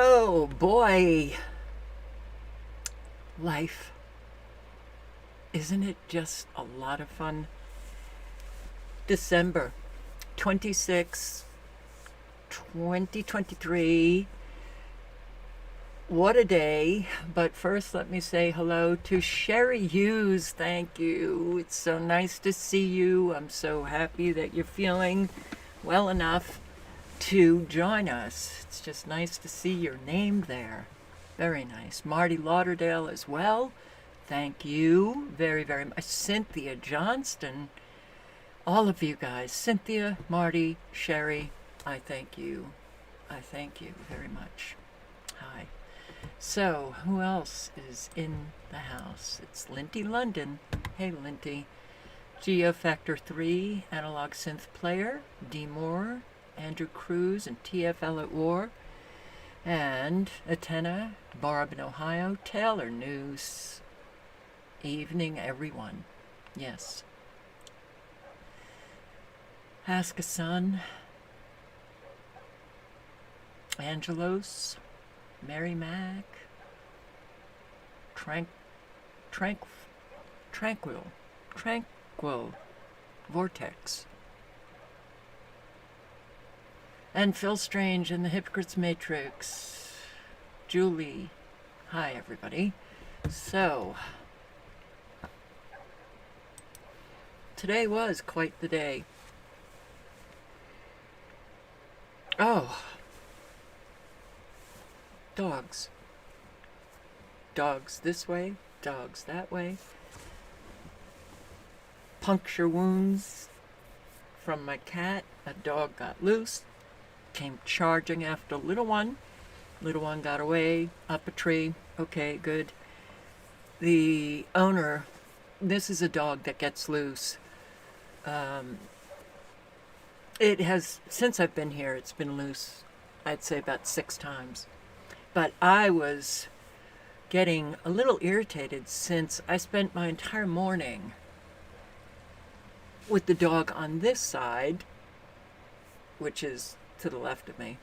Oh boy, life. Isn't it just a lot of fun? December 26, 2023. What a day. But first, let me say hello to Sherry Hughes. Thank you. It's so nice to see you. I'm so happy that you're feeling well enough to join us. It's just nice to see your name there. Very nice. Marty Lauderdale as well. Thank you very, very much. Cynthia Johnston. All of you guys. Cynthia, Marty, Sherry, I thank you. I thank you very much. Hi. So, who else is in the house? It's Linty London. Hey, Linty. Geofactor 3, Analog Synth Player, D. Moore, Andrew Cruz, and TFL at War. And Atena, Barb in Ohio, Taylor News. Evening, everyone. Yes. Ask a Son, Angelos, Mary Mac, Tranquil, Vortex, and Phil Strange in the Hypocrite's Matrix. Julie. Hi, everybody. So, today was quite the day. Oh, dogs. Dogs this way, dogs that way. Puncture wounds from my cat. A dog got loose, came charging after little one. Little one got away, up a tree. Okay, good. The owner, this is a dog that gets loose. It has, since I've been here, it's been loose, I'd say about 6 times. But I was getting a little irritated since I spent my entire morning with the dog on this side, which is to the left of me,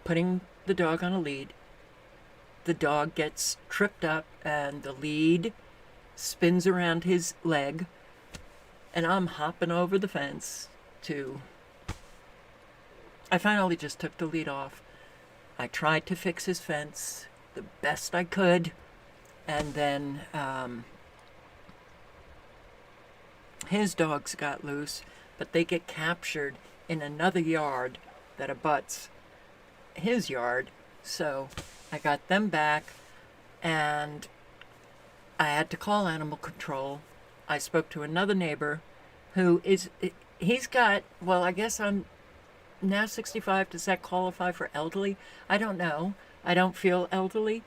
putting the dog on a lead. The dog gets tripped up and the lead spins around his leg, and I'm hopping over the fence to... I finally just took the lead off. I tried to fix his fence the best I could, and then his dogs got loose, but they get captured in another yard that abuts his yard. So I got them back, and I had to call animal control. I spoke to another neighbor who is, he's got, well, I guess I'm now 65. Does that qualify for elderly? I don't know. I don't feel elderly,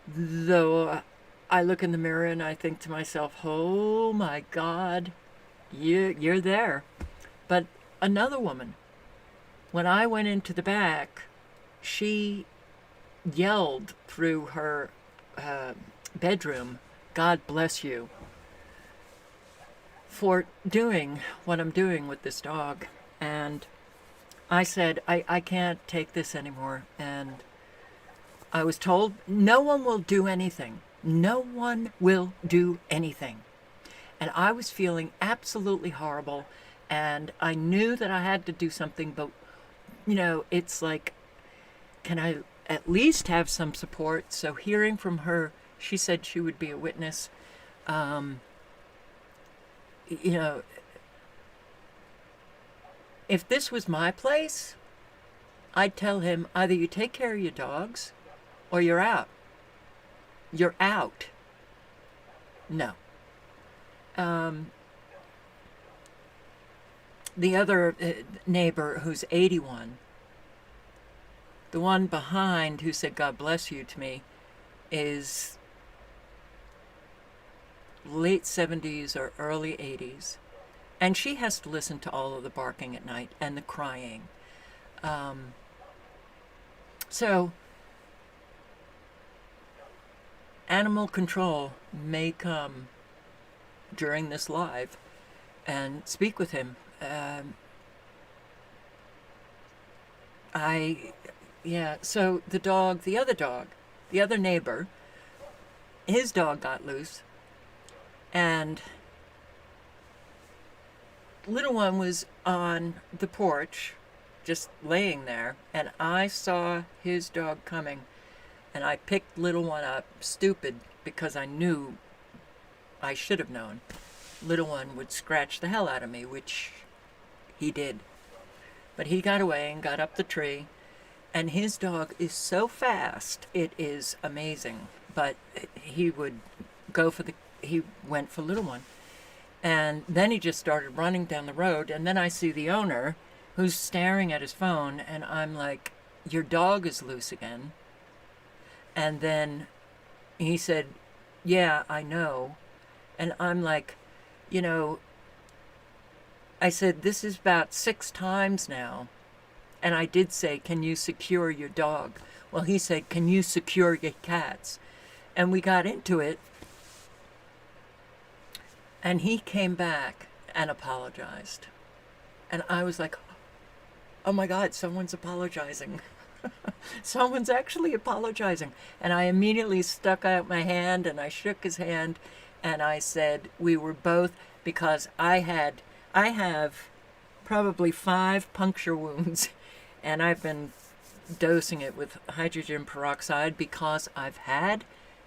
though. I look in the mirror and I think to myself, oh my God, you're there. But another woman, when I went into the back, she yelled through her bedroom, God bless you, for doing what I'm doing with this dog. And I said, I can't take this anymore. And I was told, no one will do anything. No one will do anything. And I was feeling absolutely horrible. And I knew that I had to do something, but, you know, it's like, can I at least have some support? So hearing from her, she said she would be a witness. You know, if this was my place, I'd tell him either you take care of your dogs or you're out. You're out. No. The other neighbor who's 81, the one behind who said God bless you to me, is late 70s or early 80s. And she has to listen to all of the barking at night and the crying. So, animal control may come during this live and speak with him. I, yeah, so the other dog, the other neighbor, his dog got loose, and little one was on the porch, just laying there, and I saw his dog coming, and I picked little one up, stupid, because I knew, I should have known, little one would scratch the hell out of me, which he did. But he got away and got up the tree, and his dog is so fast, it is amazing. But he would he went for little one. And then he just started running down the road, and then I see the owner who's staring at his phone, and I'm like, your dog is loose again. And then he said, yeah, I know. And I'm like, you know, I said, this is about 6 times now. And I did say, can you secure your dog? Well, he said, can you secure your cats? And we got into it. And he came back and apologized. And I was like, oh my God, someone's apologizing. Someone's actually apologizing. And I immediately stuck out my hand and I shook his hand and I said, we were both, because I have probably 5 puncture wounds, and I've been dosing it with hydrogen peroxide because I've had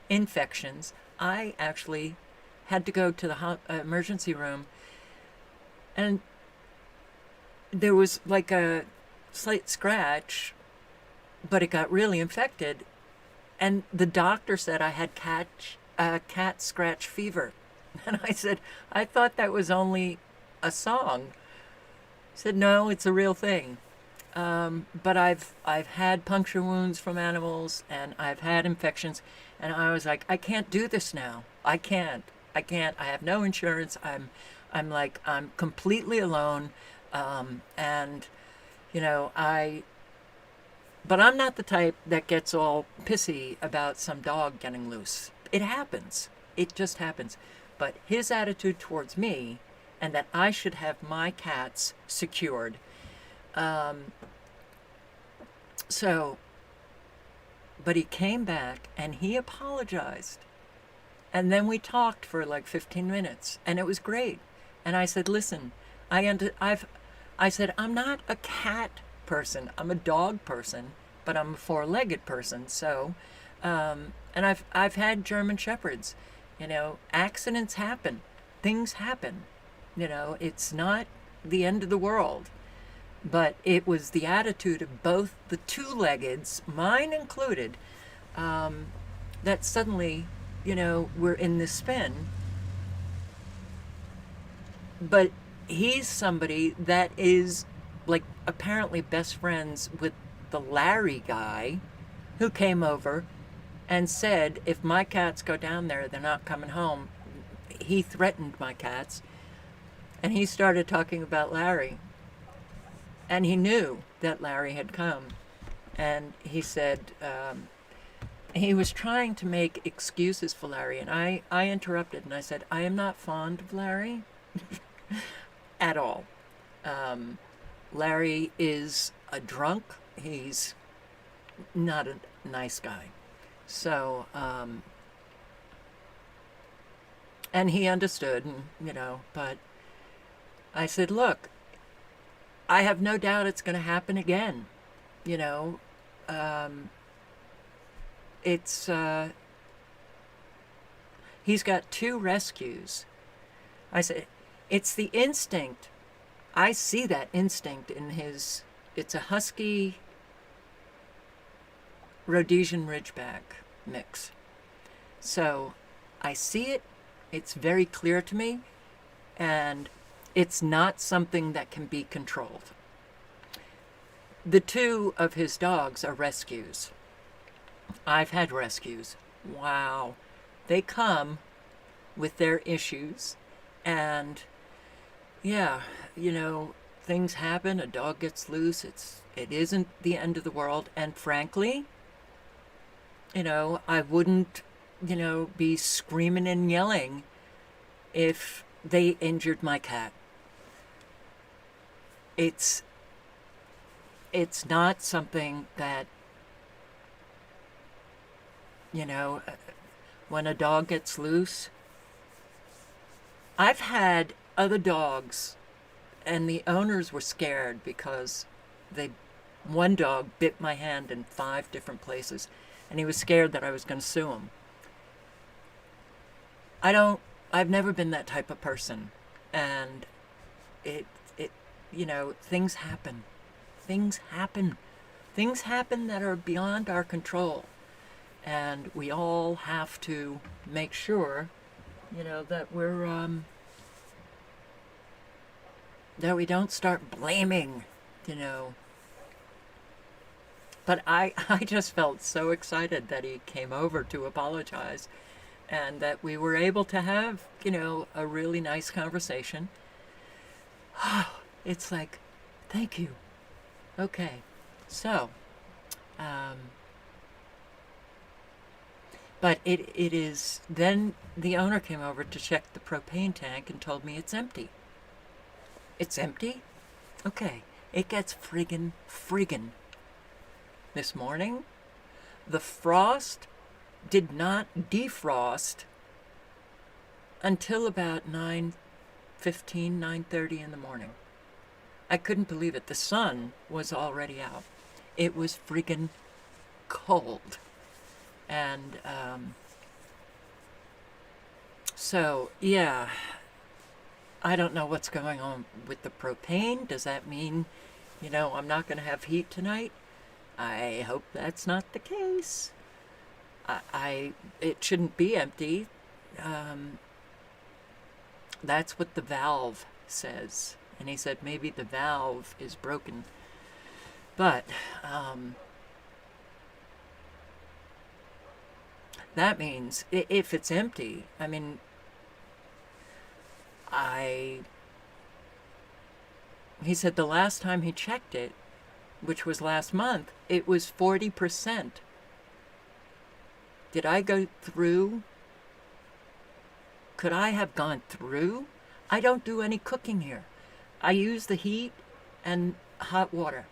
infections. I actually had to go to the emergency room, and there was like a slight scratch, but it got really infected, and the doctor said I had cat scratch fever. And I said, I thought that was only a song. He said, no, it's a real thing. But I've had puncture wounds from animals, and I've had infections, and I was like, I can't do this now. I can't. I have no insurance. I'm completely alone. And you know, but I'm not the type that gets all pissy about some dog getting loose. It happens. It just happens. But his attitude towards me, and that I should have my cats secured. But he came back and he apologized. And then we talked for like 15 minutes, and it was great. And I said, listen, I said, I'm not a cat person. I'm a dog person, but I'm a 4-legged person. So, and I've had German Shepherds. You know, accidents happen. Things happen. You know, it's not the end of the world. But it was the attitude of both the 2-leggeds, mine included, that suddenly, you know, we're in this spin. But he's somebody that is, like, apparently best friends with the Larry guy who came over and said, if my cats go down there, they're not coming home. He threatened my cats. And he started talking about Larry. And he knew that Larry had come. And he said, he was trying to make excuses for Larry. And I interrupted and I said, I am not fond of Larry at all. Larry is a drunk. He's not a nice guy. So, and he understood, and, you know, but I said, look, I have no doubt it's going to happen again. You know, he's got 2 rescues. I said, it's the instinct. I see that instinct in it's a Husky Rhodesian Ridgeback mix. So I see it. It's very clear to me. And it's not something that can be controlled. The 2 of his dogs are rescues. I've had rescues. Wow. They come with their issues. And yeah, you know, things happen. A dog gets loose. It isn't the end of the world. And frankly, you know, I wouldn't, you know, be screaming and yelling if they injured my cat. it's not something that, you know, when a dog gets loose. I've had other dogs, and the owners were scared because they one dog bit my hand in 5 different places, and he was scared that I was going to sue him. I've never been that type of person, and it it things happen. Things happen. Things happen that are beyond our control, and we all have to make sure, that that we don't start blaming, you know. But I just felt so excited that he came over to apologize, and that we were able to have, a really nice conversation. It's like, thank you. Okay. So, um, but it is, then the owner came over to check the propane tank and told me it's empty. It's empty? Okay. It gets friggin' this morning. The frost did not defrost until about 9:15, 9:30 in the morning. I couldn't believe it. The sun was already out. It was friggin' cold. And so, yeah, I don't know what's going on with the propane. Does that mean, I'm not going to have heat tonight? I hope that's not the case. It shouldn't be empty. That's what the valve says. And he said maybe the valve is broken. But that means if it's empty, I mean, he said the last time he checked it, which was last month, it was 40%. Did I go through? Could I have gone through? I don't do any cooking here. I use the heat and hot water,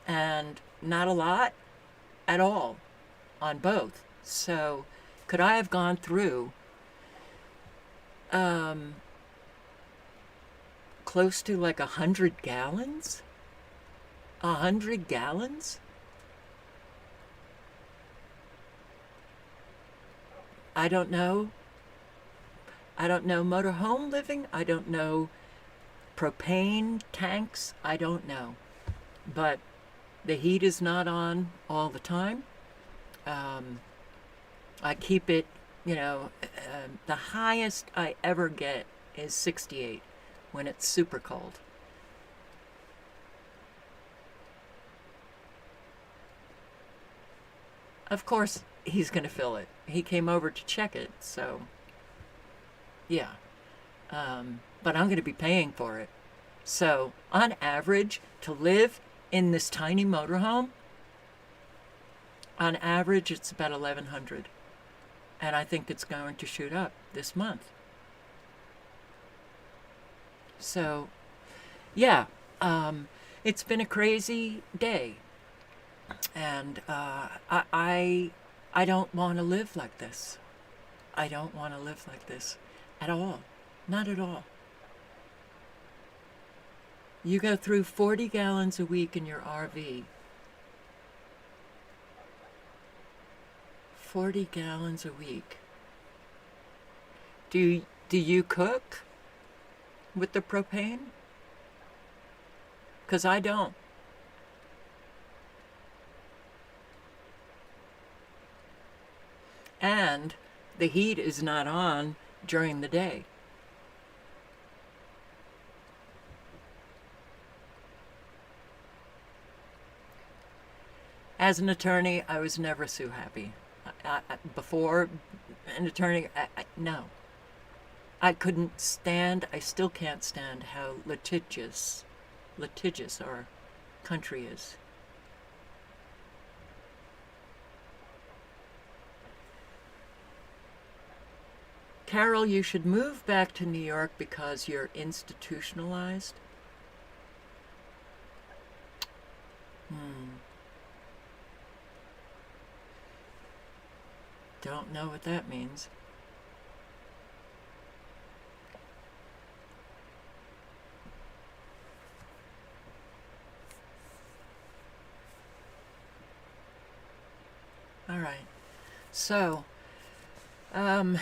and not a lot at all on both. So could I have gone through close to like 100 gallons? 100 gallons? I don't know. I don't know motorhome living. I don't know propane tanks. I don't know. But the heat is not on all the time. I keep it, the highest I ever get is 68 when it's super cold. Of course, he's going to fill it. He came over to check it, so yeah. But I'm going to be paying for it. So, on average, to live in this tiny motorhome, on average, it's about 1,100, and I think it's going to shoot up this month. So, yeah, it's been a crazy day, and I don't want to live like this. I don't want to live like this at all. Not at all. You go through 40 gallons a week in your RV. 40 gallons a week. Do you cook with the propane? Because I don't. And the heat is not on during the day. As an attorney, I was never so happy. Before an attorney, no. I couldn't stand, I still can't stand how litigious our country is. Carol, you should move back to New York because you're institutionalized. Hmm. Don't know what that means. All right. So, um,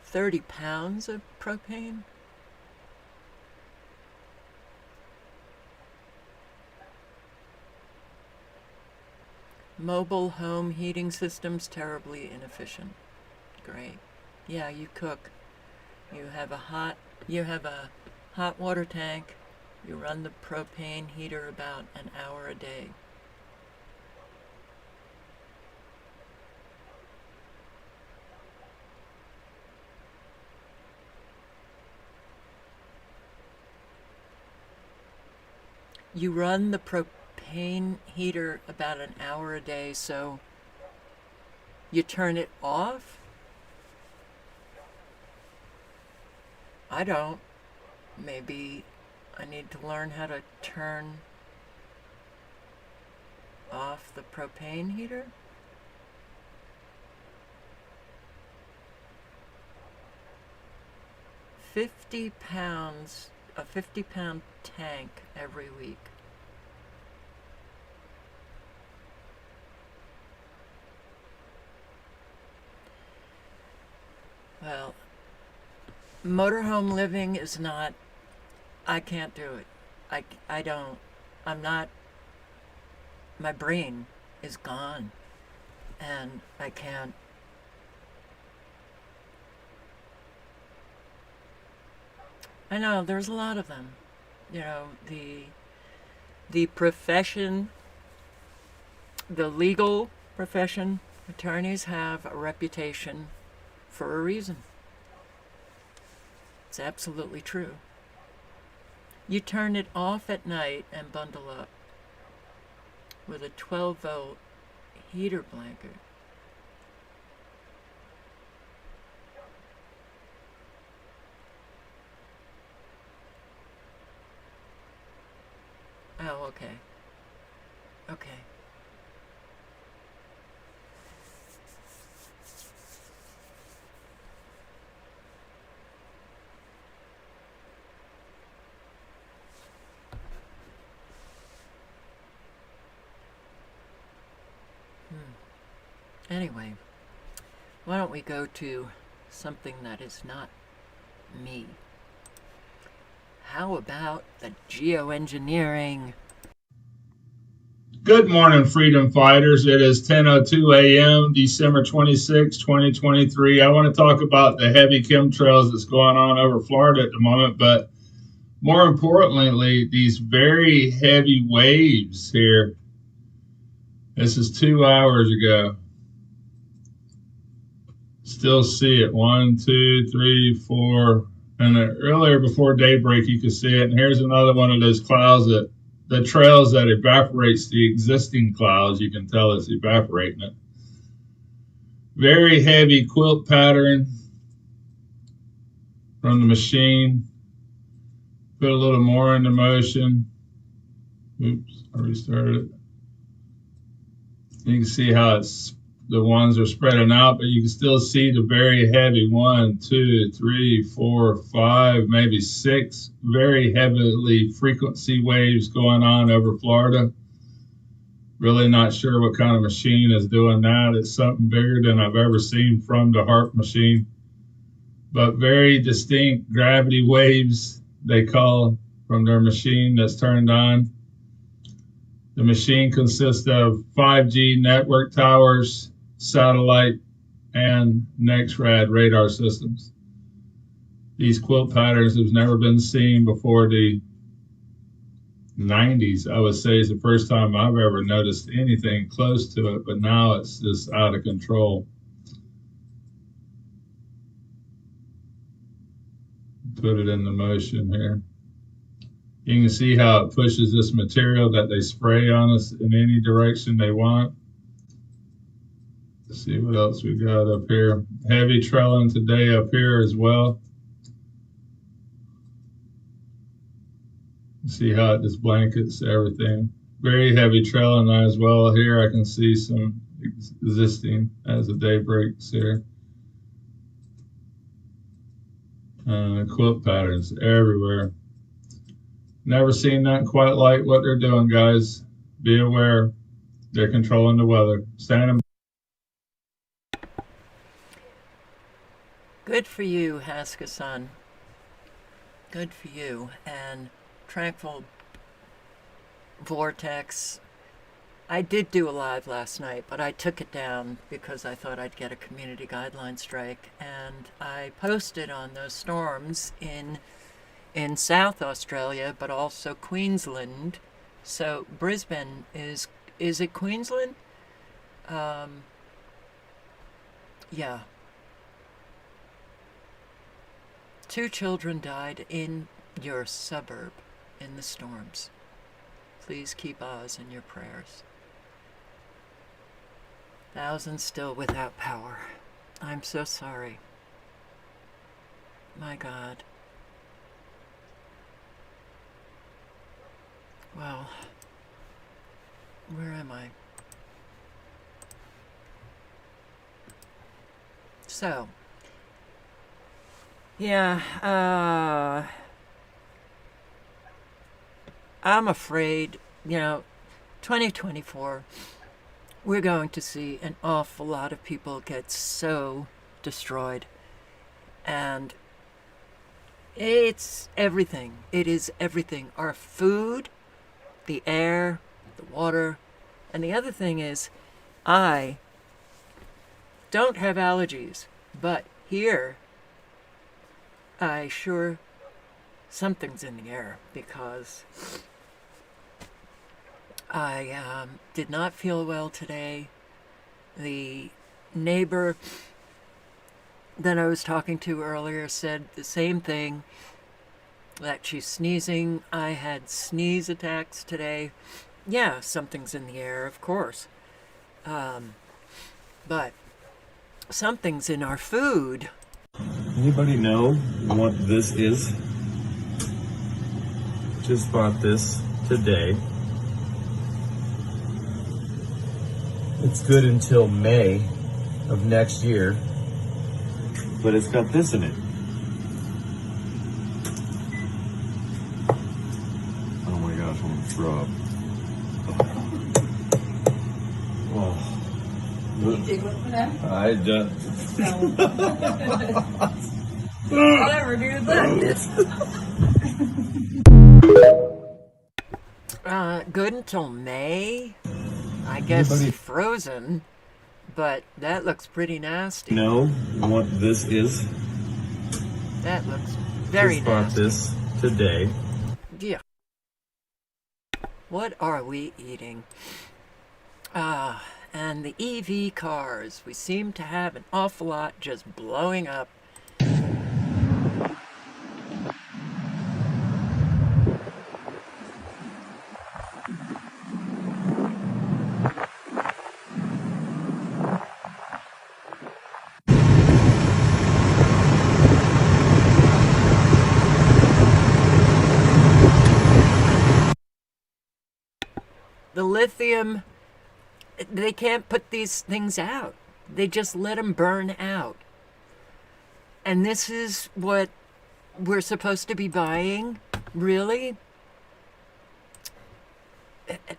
30 pounds of propane? Mobile home heating systems terribly inefficient. Great. Yeah, you cook. You have a hot water tank. You run the propane heater about an hour a day. You run the propane heater about an hour a day, so you turn it off? I don't. Maybe I need to learn how to turn off the propane heater? A 50-pound tank every week. Well, motorhome living is not, I can't do it. I don't, I'm not, my brain is gone and I can't. I know there's a lot of them. You know, the profession, the legal profession, attorneys have a reputation for a reason. It's absolutely true. You turn it off at night and bundle up with a 12-volt heater blanket. Oh, okay. Okay. Anyway, why don't we go to something that is not me? How about the geoengineering? Good morning, freedom fighters. It is 10:02 a.m., December 26, 2023. I want to talk about the heavy chemtrails that's going on over Florida at the moment, but more importantly, these very heavy waves here. This is 2 hours ago. Still see it. 1, 2, 3, 4. And earlier before daybreak, you could see it. And here's another one of those clouds that the trails that evaporates the existing clouds. You can tell it's evaporating it. Very heavy quilt pattern from the machine. Put a little more into motion. Oops, I restarted it. You can see how the ones are spreading out, but you can still see the very heavy 1, 2, 3, 4, 5, maybe 6 very heavily frequency waves going on over Florida. Really not sure what kind of machine is doing that. It's something bigger than I've ever seen from the HAARP machine. But very distinct gravity waves, they call, from their machine that's turned on. The machine consists of 5G network towers, satellite, and NEXRAD radar systems. These quilt patterns have never been seen before the 90s. I would say is the first time I've ever noticed anything close to it, but now it's just out of control. Put it into motion here. You can see how it pushes this material that they spray on us in any direction they want. Let's see what else we got up here. Heavy trailing today up here as well. See how it just blankets everything. Very heavy trailing as well. Here I can see some existing as the day breaks here. Quilt patterns everywhere. Never seen nothing quite like what they're doing, guys. Be aware. They're controlling the weather. Standing. Good for you, Haska-san. Good for you. And Tranquil Vortex. I did do a live last night, but I took it down because I thought I'd get a community guideline strike. And I posted on those storms in South Australia, but also Queensland. So Brisbane is it Queensland? Yeah. 2 children died in your suburb in the storms. Please keep Oz in your prayers. Thousands still without power. I'm so sorry. My God. Well, where am I? So, yeah, I'm afraid, 2024, we're going to see an awful lot of people get so destroyed. And it's everything. It is everything. Our food, the air, the water. And the other thing is, I don't have allergies, but here, something's in the air because I did not feel well today. The neighbor that I was talking to earlier said the same thing, that she's sneezing. I had sneeze attacks today. Yeah, something's in the air, of course. But something's in our food. Anybody know what this is? Just bought this today. It's good until May of next year, but it's got this in it. Oh my gosh, I'm gonna throw up. Oh. You dig up for that? I just. Never do that. Good until May. I guess Anybody- frozen, but that looks pretty nasty. Know what this is? That looks very Just bought nasty. this today. Yeah. What are we eating? And the EV cars. We seem to have an awful lot just blowing up. The lithium, they can't put these things out. They just let them burn out. And this is what we're supposed to be buying? Really?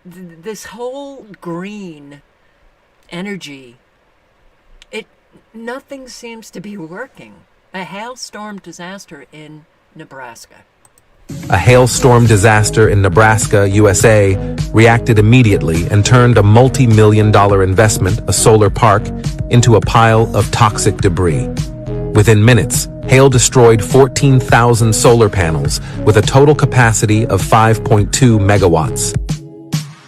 This whole green energy, nothing seems to be working. A hailstorm disaster in Nebraska. A hailstorm disaster in Nebraska, USA, reacted immediately and turned a multi-million-dollar investment, a solar park, into a pile of toxic debris. Within minutes, hail destroyed 14,000 solar panels with a total capacity of 5.2 megawatts.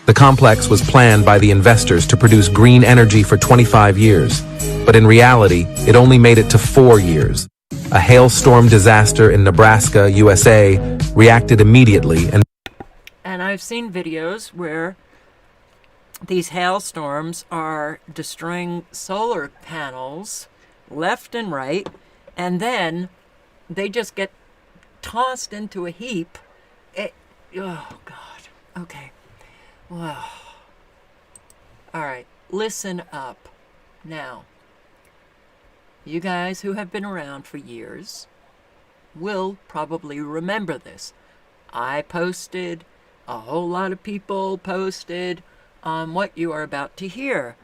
The complex was planned by the investors to produce green energy for 25 years, but in reality, it only made it to 4 years. A hailstorm disaster in Nebraska, USA, reacted immediately and I've seen videos where these hailstorms are destroying solar panels left and right, and then they just get tossed into a heap. Oh, God. Okay. Well, all right. Listen up. Now, you guys who have been around for years will probably remember this. I posted, a whole lot of people posted on what you are about to hear.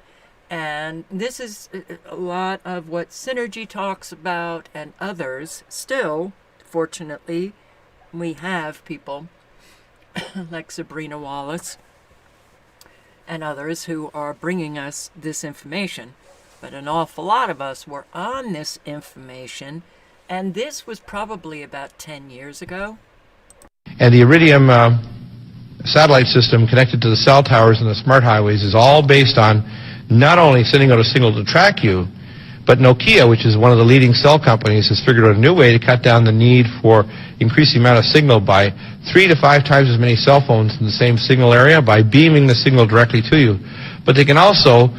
And this is a lot of what Synergy talks about and others. Still, fortunately, we have people like Sabrina Wallace and others who are bringing us this information. But an awful lot of us were on this information, and this was probably about 10 years ago. And the Iridium satellite system connected to the cell towers and the smart highways is all based on not only sending out a signal to track you, but Nokia, which is one of the leading cell companies, has figured out a new way to cut down the need for increasing the amount of signal by 3 to 5 times as many cell phones in the same signal area by beaming the signal directly to you. But they can also,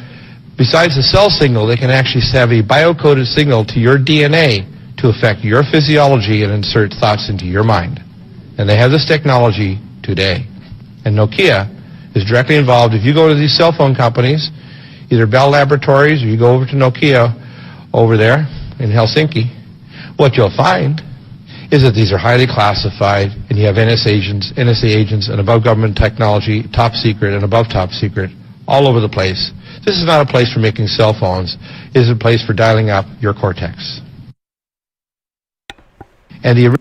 besides the cell signal, they can actually have a biocoded signal to your DNA to affect your physiology and insert thoughts into your mind. And they have this technology today. And Nokia is directly involved. If you go to these cell phone companies, either Bell Laboratories or you go over to Nokia over there in Helsinki, what you'll find is that these are highly classified, and you have NSA agents and above government technology, top secret and above top secret, all over the place. This is not a place for making cell phones. It is a place for dialing up your cortex. And the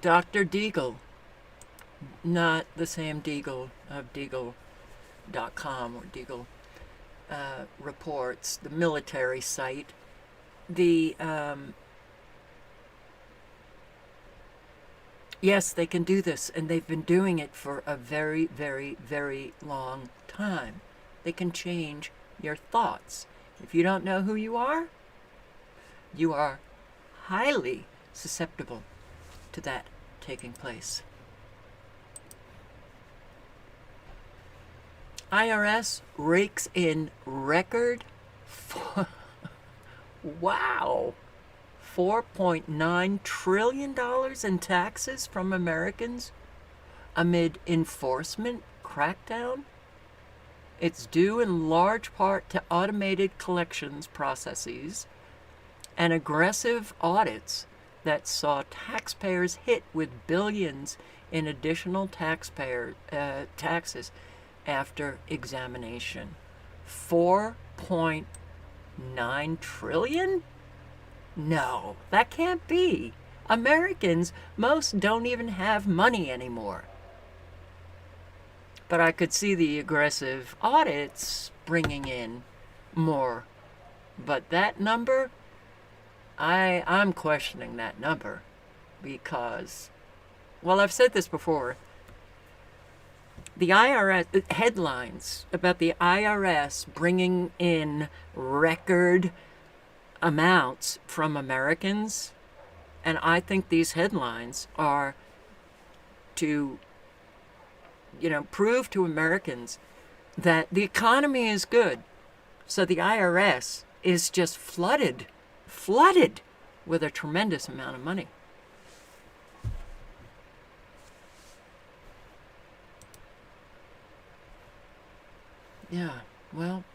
Dr. Deagle, not the Sam Deagle of Deagle.com or Deagle reports, the military site. Yes, they can do this, and they've been doing it for a very, very, very long time. They can change your thoughts. If you don't know who you are highly susceptible to that taking place. IRS rakes in record $4.9 trillion in taxes from Americans amid enforcement crackdown. It's due in large part to automated collections processes and aggressive audits that saw taxpayers hit with billions in additional taxes after examination. 4.9 trillion? No, that can't be. Americans, most don't even have money anymore. But I could see the aggressive audits bringing in more. But that number, I'm questioning that number because, well, I've said this before. The IRS, headlines about the IRS bringing in record amounts from Americans, and I think these headlines are to, prove to Americans that the economy is good. So the IRS is just flooded with a tremendous amount of money. Yeah, well,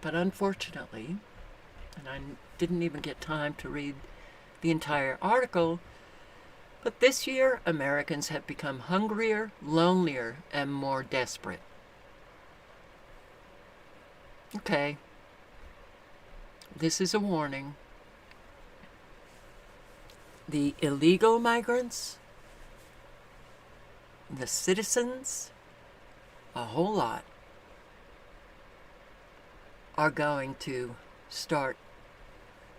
but unfortunately, and I didn't even get time to read the entire article, but this year Americans have become hungrier, lonelier, and more desperate. Okay, this is a warning. The illegal migrants, the citizens, a whole lot, are going to start.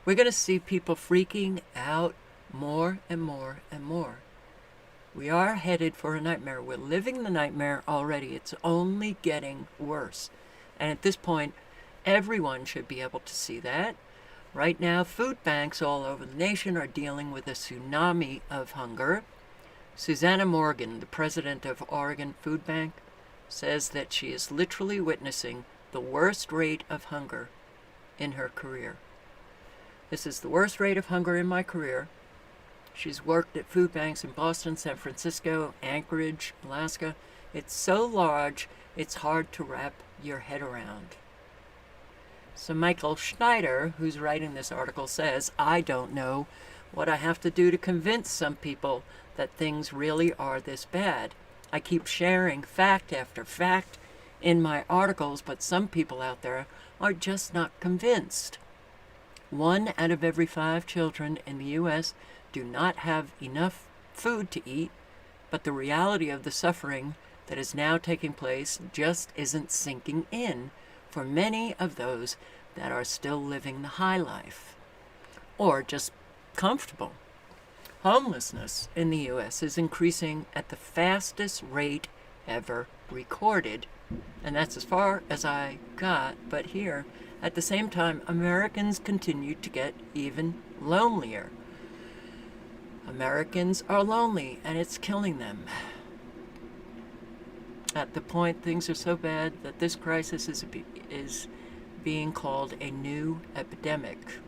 We're going to see people freaking out more and more and more. We are headed for a nightmare. We're living the nightmare already. It's only getting worse. And at this point, everyone should be able to see that. Right now, food banks all over the nation are dealing with a tsunami of hunger. Susanna Morgan, the president of Oregon Food Bank, says that she is literally witnessing the worst rate of hunger in her career. This is the worst rate of hunger in my career. She's worked at food banks in Boston, San Francisco, Anchorage, Alaska. It's so large, it's hard to wrap your head around. So Michael Schneider, who's writing this article, says, I don't know what I have to do to convince some people that things really are this bad. I keep sharing fact after fact in my articles, but some people out there are just not convinced. 1 out of every 5 children in the U.S. do not have enough food to eat, but the reality of the suffering that is now taking place just isn't sinking in for many of those that are still living the high life, or just comfortable. Homelessness in the U.S. is increasing at the fastest rate ever recorded, and that's as far as I got. But here, at the same time, Americans continue to get even lonelier. Americans are lonely, and it's killing them. At the point things are so bad that this crisis is being called a new epidemic.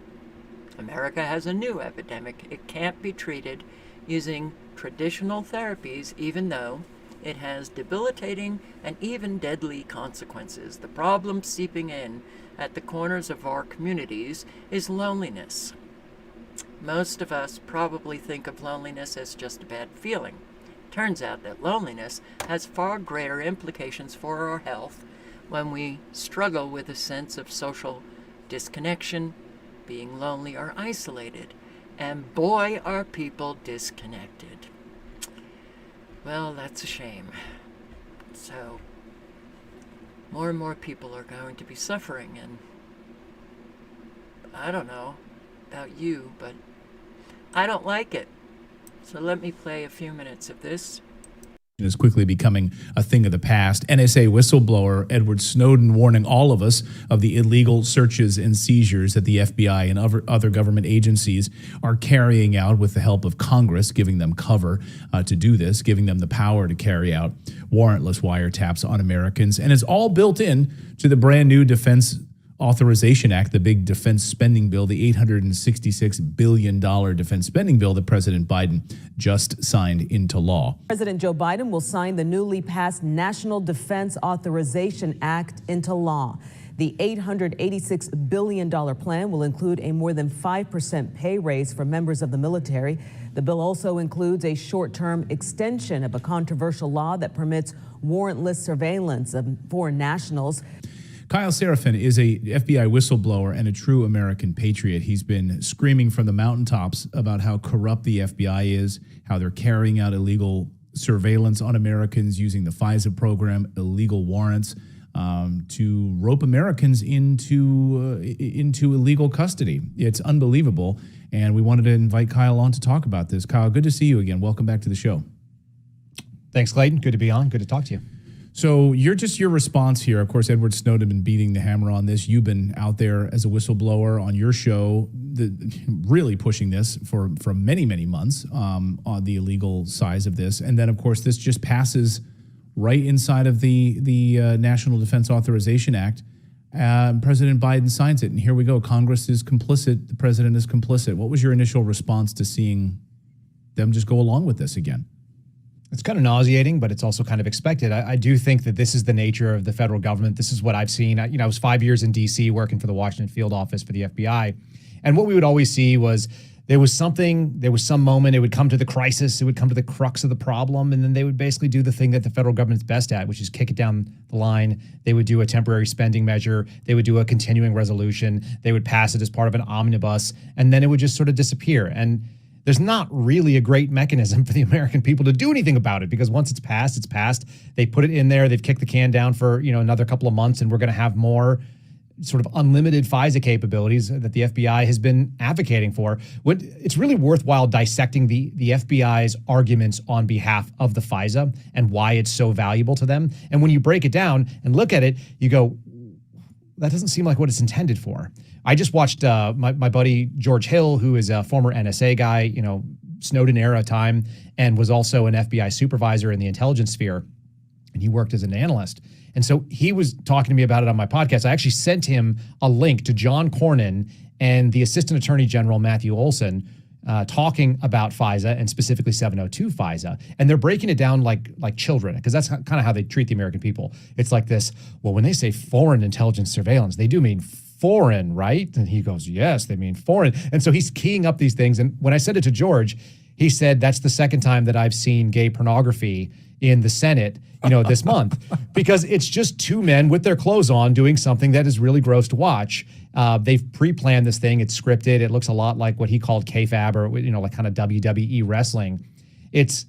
America has a new epidemic. It can't be treated using traditional therapies, even though it has debilitating and even deadly consequences. The problem seeping in at the corners of our communities is loneliness. Most of us probably think of loneliness as just a bad feeling. Turns out that loneliness has far greater implications for our health when we struggle with a sense of social disconnection, being lonely or isolated. And boy, are people disconnected. Well, that's a shame. So, more and more people are going to be suffering, and I don't know about you, but I don't like it. So let me play a few minutes of this. Is quickly becoming a thing of the past. NSA whistleblower Edward Snowden warning all of us of the illegal searches and seizures that the FBI and other government agencies are carrying out with the help of Congress, giving them cover to do this, giving them the power to carry out warrantless wiretaps on Americans. And it's all built in to the brand new Defense Authorization Act, the big defense spending bill, the $866 billion defense spending bill that President Biden just signed into law. President Joe Biden will sign the newly passed National Defense Authorization Act into law. The $886 billion plan will include a more than 5% pay raise for members of the military. The bill also includes a short-term extension of a controversial law that permits warrantless surveillance of foreign nationals. Kyle Seraphin is a FBI whistleblower and a true American patriot. He's been screaming from the mountaintops about how corrupt the FBI is, how they're carrying out illegal surveillance on Americans using the FISA program, illegal warrants, to rope Americans into illegal custody. It's unbelievable, and we wanted to invite Kyle on to talk about this. Kyle, good to see you again. Welcome back to the show. Thanks, Clayton. Good to be on. Good to talk to you. So your response here, of course, Edward Snowden has been beating the hammer on this. You've been out there as a whistleblower on your show, really pushing this for many, many months on the illegal size of this. And then, of course, this just passes right inside of the National Defense Authorization Act. President Biden signs it, and here we go. Congress is complicit. The president is complicit. What was your initial response to seeing them just go along with this again? It's kind of nauseating, but it's also kind of expected. I do think that this is the nature of the federal government. This is what I've seen. I was 5 years in D.C. working for the Washington field office for the FBI. And what we would always see was there was some moment, it would come to the crisis, it would come to the crux of the problem, and then they would basically do the thing that the federal government's best at, which is kick it down the line. They would do a temporary spending measure. They would do a continuing resolution. They would pass it as part of an omnibus, and then it would just sort of disappear. And there's not really a great mechanism for the American people to do anything about it, because once it's passed, it's passed. They put it in there. They've kicked the can down for another couple of months, and we're going to have more sort of unlimited FISA capabilities that the FBI has been advocating for. It's really worthwhile dissecting the FBI's arguments on behalf of the FISA and why it's so valuable to them. And when you break it down and look at it, you go, that doesn't seem like what it's intended for. I just watched my buddy George Hill, who is a former NSA guy, Snowden era time and was also an FBI supervisor in the intelligence sphere. And he worked as an analyst. And so he was talking to me about it on my podcast. I actually sent him a link to John Cornyn and the Assistant Attorney General Matthew Olson talking about FISA and specifically 702 FISA. And they're breaking it down like children, because that's kind of how they treat the American people. It's like this, well, when they say foreign intelligence surveillance, they do mean foreign, right? And he goes, yes, they mean foreign. And so he's keying up these things. And when I said it to George, he said, that's the second time that I've seen gay pornography in the Senate, this month, because it's just two men with their clothes on doing something that is really gross to watch. They've pre-planned this thing. It's scripted. It looks a lot like what he called KFAB, or like kind of WWE wrestling. It's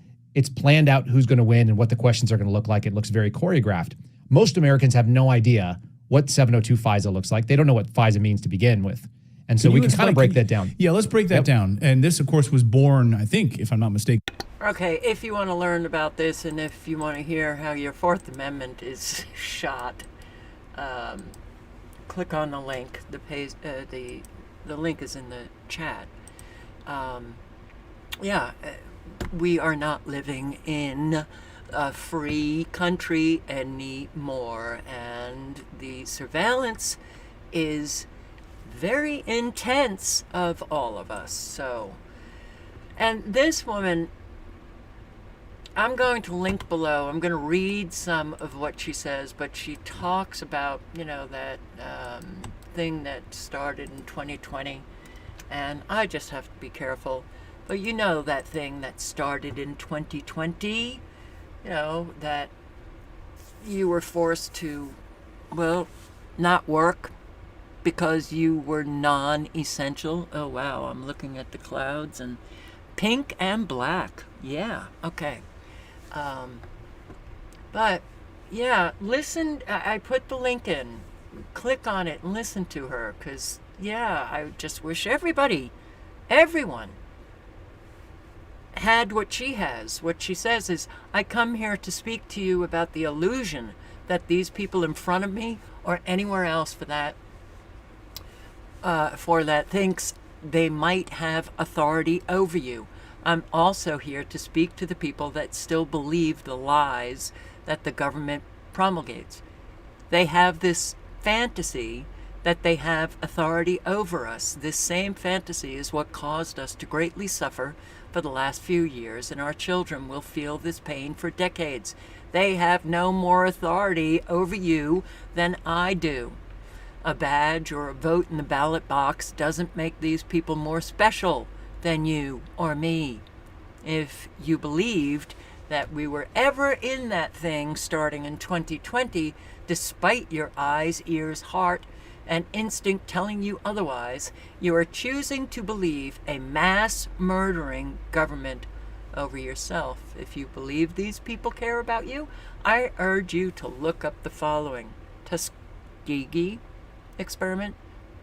planned out who's going to win and what the questions are going to look like. It looks very choreographed. Most Americans have no idea what 702 FISA looks like. They don't know what FISA means to begin with. And so we can kind of break that down. Yeah, let's break that down. And this, of course, was born, I think, if I'm not mistaken. Okay, if you want to learn about this and if you want to hear how your Fourth Amendment is shot, click on the link. The link is in the chat. We are not living in a free country anymore, and the surveillance is very intense of all of us. So, and this woman, I'm going to link below. I'm going to read some of what she says, but she talks about, that thing that started in 2020, and I just have to be careful. But that thing that started in 2020, that you were forced to, not work because you were non-essential. Oh, wow, I'm looking at the clouds and pink and black. Yeah, okay. But yeah, listen, I put the link in, click on it and listen to her, because I just wish everyone had what she has. What she says is, I come here to speak to you about the illusion that these people in front of me, or anywhere else for that thinks they might have authority over you. I'm also here to speak to the people that still believe the lies that the government promulgates. They have this fantasy that they have authority over us. This same fantasy is what caused us to greatly suffer for the last few years, and our children will feel this pain for decades. They have no more authority over you than I do. A badge or a vote in the ballot box doesn't make these people more special than you or me. If you believed that we were ever in that thing starting in 2020, despite your eyes, ears, heart, and instinct telling you otherwise, you are choosing to believe a mass murdering government over yourself. If you believe these people care about you, I urge you to look up the following: Tuskegee experiment,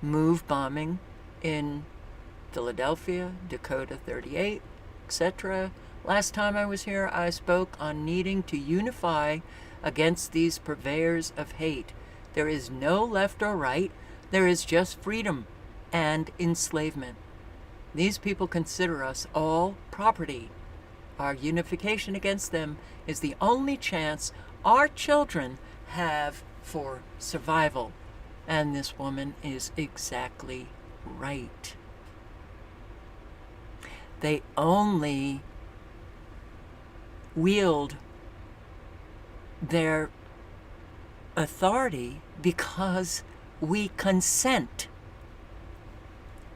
move bombing in Philadelphia, Dakota 38, etc. Last time I was here, I spoke on needing to unify against these purveyors of hate. There is no left or right. There is just freedom and enslavement. These people consider us all property. Our unification against them is the only chance our children have for survival. And this woman is exactly right. They only wield their authority because we consent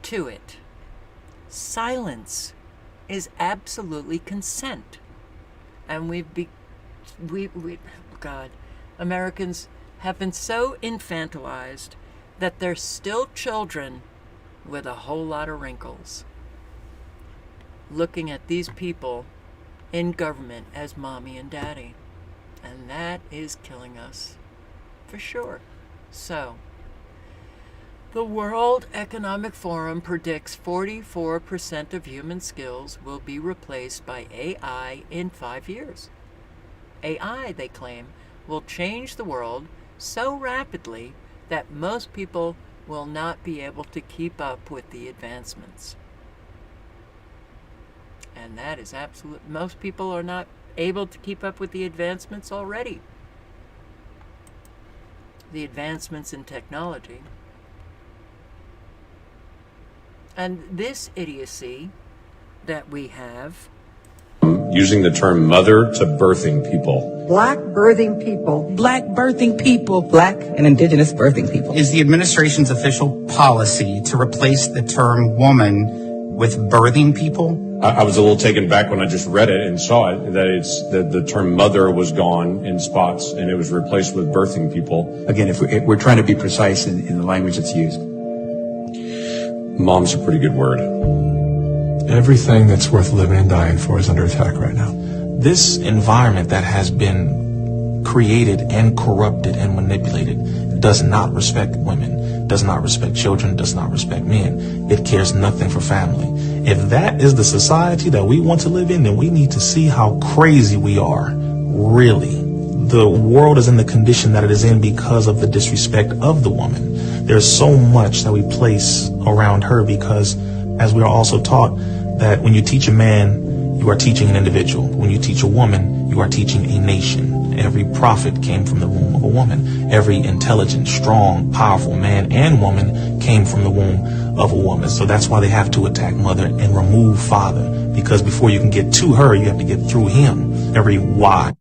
to it. Silence is absolutely consent. And Americans have been so infantilized that they're still children with a whole lot of wrinkles, looking at these people in government as mommy and daddy. And that is killing us, for sure. So, the World Economic Forum predicts 44% of human skills will be replaced by AI in 5 years. AI, they claim, will change the world so rapidly that most people will not be able to keep up with the advancements. And that is absolute. Most people are not able to keep up with the advancements already. The advancements in technology. And this idiocy that we have, using the term mother to birthing people. Black birthing people. Black birthing people. Black and indigenous birthing people. Is the administration's official policy to replace the term woman with birthing people? I was a little taken back when I just read it and saw it, that the term mother was gone in spots and it was replaced with birthing people. Again, if we're trying to be precise in the language that's used. Mom's a pretty good word. Everything that's worth living and dying for is under attack right now. This environment that has been created and corrupted and manipulated does not respect women, does not respect children, does not respect men. It cares nothing for family. If that is the society that we want to live in, then we need to see how crazy we are, really. The world is in the condition that it is in because of the disrespect of the woman. There's so much that we place around her because, as we are also taught, that when you teach a man, you are teaching an individual. When you teach a woman, you are teaching a nation. Every prophet came from the womb of a woman. Every intelligent, strong, powerful man and woman came from the womb of a woman. So that's why they have to attack mother and remove father, because before you can get to her, you have to get through him. Every wise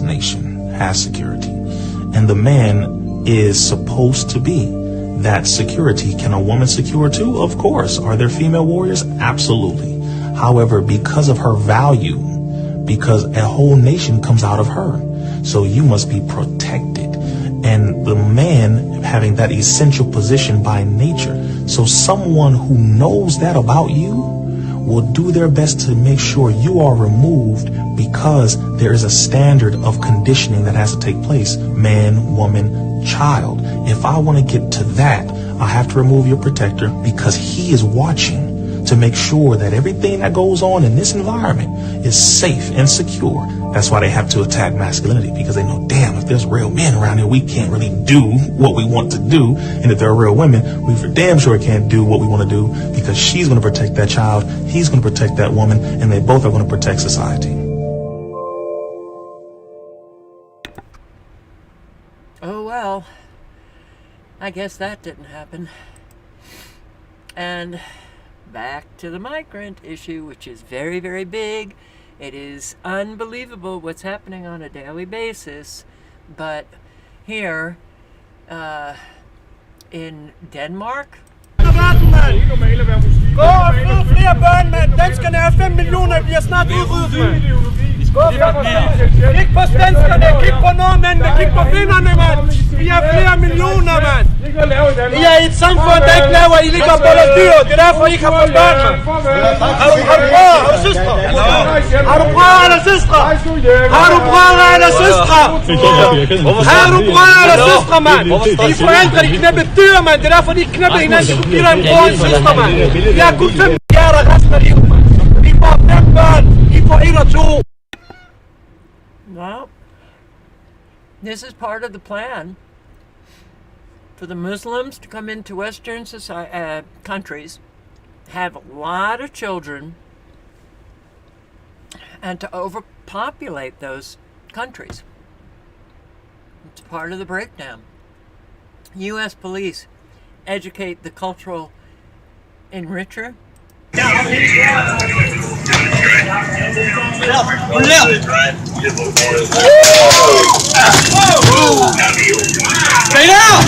nation has security, and the man is supposed to be that security. Can a woman secure too? Of course. Are there female warriors? Absolutely. However, because of her value, because a whole nation comes out of her, so you must be protected. And the man having that essential position by nature, so someone who knows that about you will do their best to make sure you are removed, because there is a standard of conditioning that has to take place. Man, woman, child. If I want to get to that, I have to remove your protector, because he is watching to make sure that everything that goes on in this environment is safe and secure. That's why they have to attack masculinity, because they know, damn, if there's real men around here, we can't really do what we want to do. And if there are real women, we for damn sure can't do what we want to do, because she's going to protect that child, he's going to protect that woman, and they both are going to protect society. Oh well, I guess that didn't happen. And back to the migrant issue, which is very, very big. It is unbelievable what's happening on a daily basis. But here in Denmark, flere børn, mand! Danskerne er 5 millioner, bliver snart udryddet, mand! Kig på svenskerne, kig på nordmændene, kig på finnerne, mand! Vi er flere millioner, mand! I er i et samfund, der ikke laver, I ligger og boller dyr. Det er derfor, I ikke har fået børn, mand! Har du brødre? Har du søstre? Har du brødre eller søstre? Har du brødre eller søstre? Har du brødre eller søstre, mand? De forældre, de knæppe dyr, mand! Det er derfor, de ikke knæppe hinanden. De kunne give dig en bror og en søstre, mand! Vi har kun 5 milliarder resten af livet, mand! Vi får 5 børn! I får 1 og 2! well, this is part of the plan for the Muslims to come into Western countries, have a lot of children, and to overpopulate those countries. It's part of the breakdown. U.S. police educate the cultural enricher. Straight out!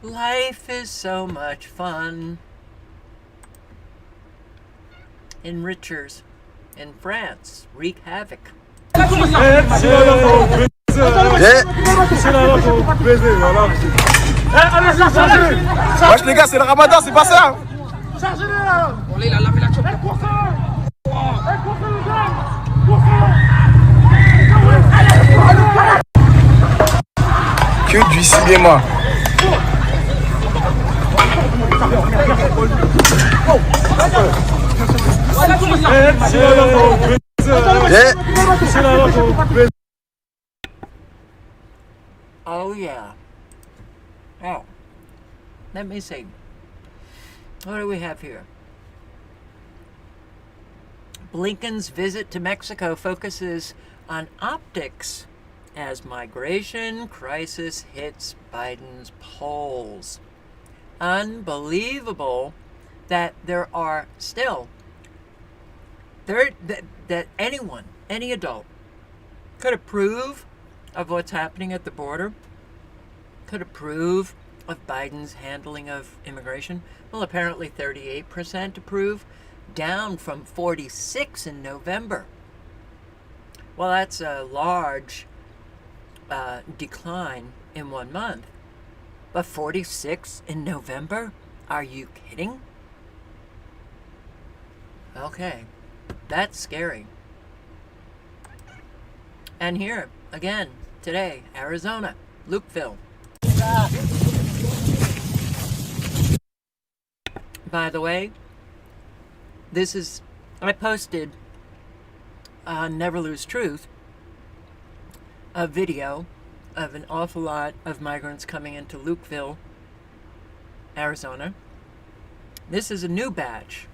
Life is so much fun. Enrichers in France wreak havoc. Wesh les gars, c'est le ramadan, c'est pas ça! Que du cinéma! Oh, yeah. Oh. Let me see. What do we have here? Blinken's visit to Mexico focuses on optics as migration crisis hits Biden's polls. Unbelievable that there are still that anyone, any adult, could approve of what's happening at the border, could approve of Biden's handling of immigration. Well, apparently 38% approve, down from 46 in November. Well, that's a large decline in 1 month. But 46 in November? Are you kidding? Okay, that's scary. And here, again, today, Arizona, Lukeville. By the way, I posted on Never Lose Truth a video of an awful lot of migrants coming into Lukeville, Arizona. This is a new batch.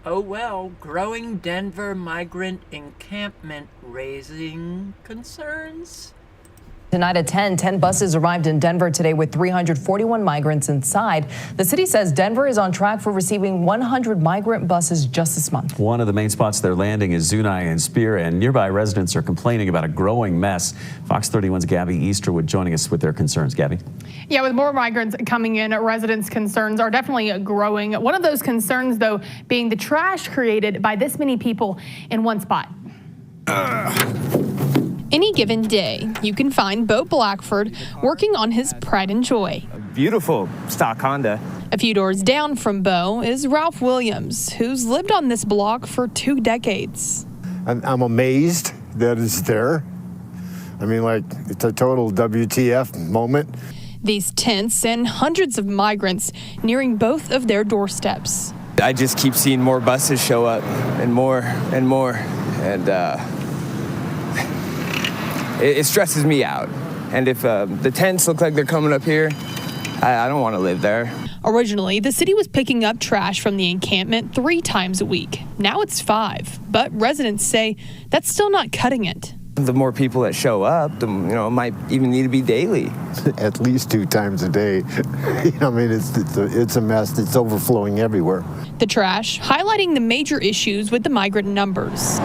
Oh well, growing Denver migrant encampment raising concerns. Tonight at 10 buses arrived in Denver today with 341 migrants inside. The city says Denver is on track for receiving 100 migrant buses just this month. One of the main spots they're landing is Zuni and Spear, and nearby residents are complaining about a growing mess. Fox 31's Gabby Easterwood joining us with their concerns. Gabby? Yeah, with more migrants coming in, residents' concerns are definitely growing. One of those concerns, though, being the trash created by this many people in one spot. Any given day, you can find Bo Blackford working on his pride and joy. Beautiful stock Honda. A few doors down from Bo is Ralph Williams, who's lived on this block for 2 decades. I'm amazed that it's there. I mean, like, it's a total WTF moment. These tents and hundreds of migrants nearing both of their doorsteps. I just keep seeing more buses show up and more and more, and it stresses me out. And if the tents look like they're coming up here, I don't want to live there. Originally, the city was picking up trash from the encampment 3 times a week. Now it's 5, but residents say that's still not cutting it. The more people that show up, the it might even need to be daily. At least 2 times a day. I mean, it's a mess. It's overflowing everywhere. The trash highlighting the major issues with the migrant numbers.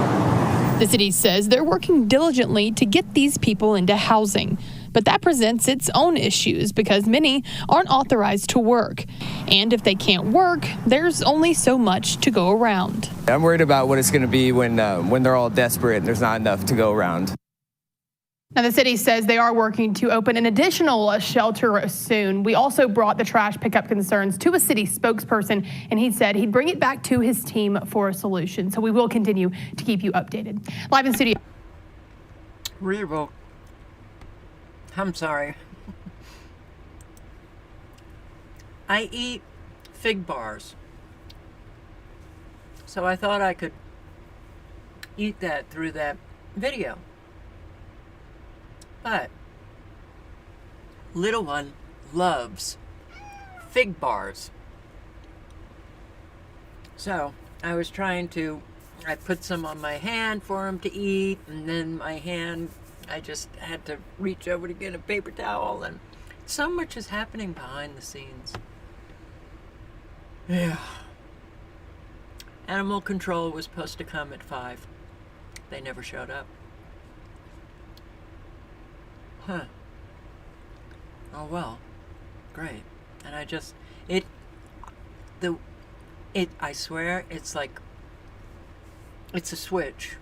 The city says they're working diligently to get these people into housing, but that presents its own issues because many aren't authorized to work. And if they can't work, there's only so much to go around. I'm worried about what it's going to be when they're all desperate and there's not enough to go around. Now, the city says they are working to open an additional shelter soon. We also brought the trash pickup concerns to a city spokesperson, and he said he'd bring it back to his team for a solution. So we will continue to keep you updated. Live in studio. Revoke. I'm sorry. I eat fig bars. So I thought I could eat that through that video. But little one loves fig bars. So I was I put some on my hand for him to eat, and then my hand, I just had to reach over to get a paper towel, and so much is happening behind the scenes. Yeah. Animal control was supposed to come at 5. They never showed up. Huh. Oh well. Great. And I swear, it's like, it's a switch.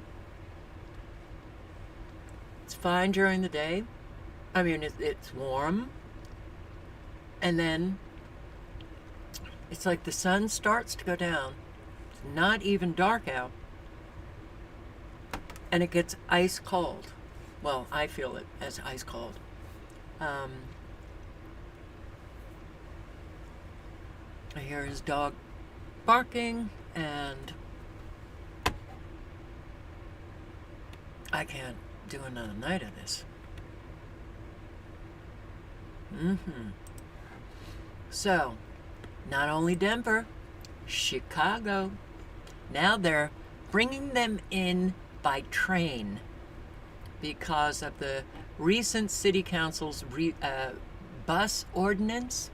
It's fine during the day. I mean, it's warm. And then it's like the sun starts to go down. It's not even dark out. And it gets ice cold. Well, I feel it as ice cold. I hear his dog barking, and I can't do another night of this. So, not only Denver, Chicago. Now they're bringing them in by train because of the recent city council's bus ordinance.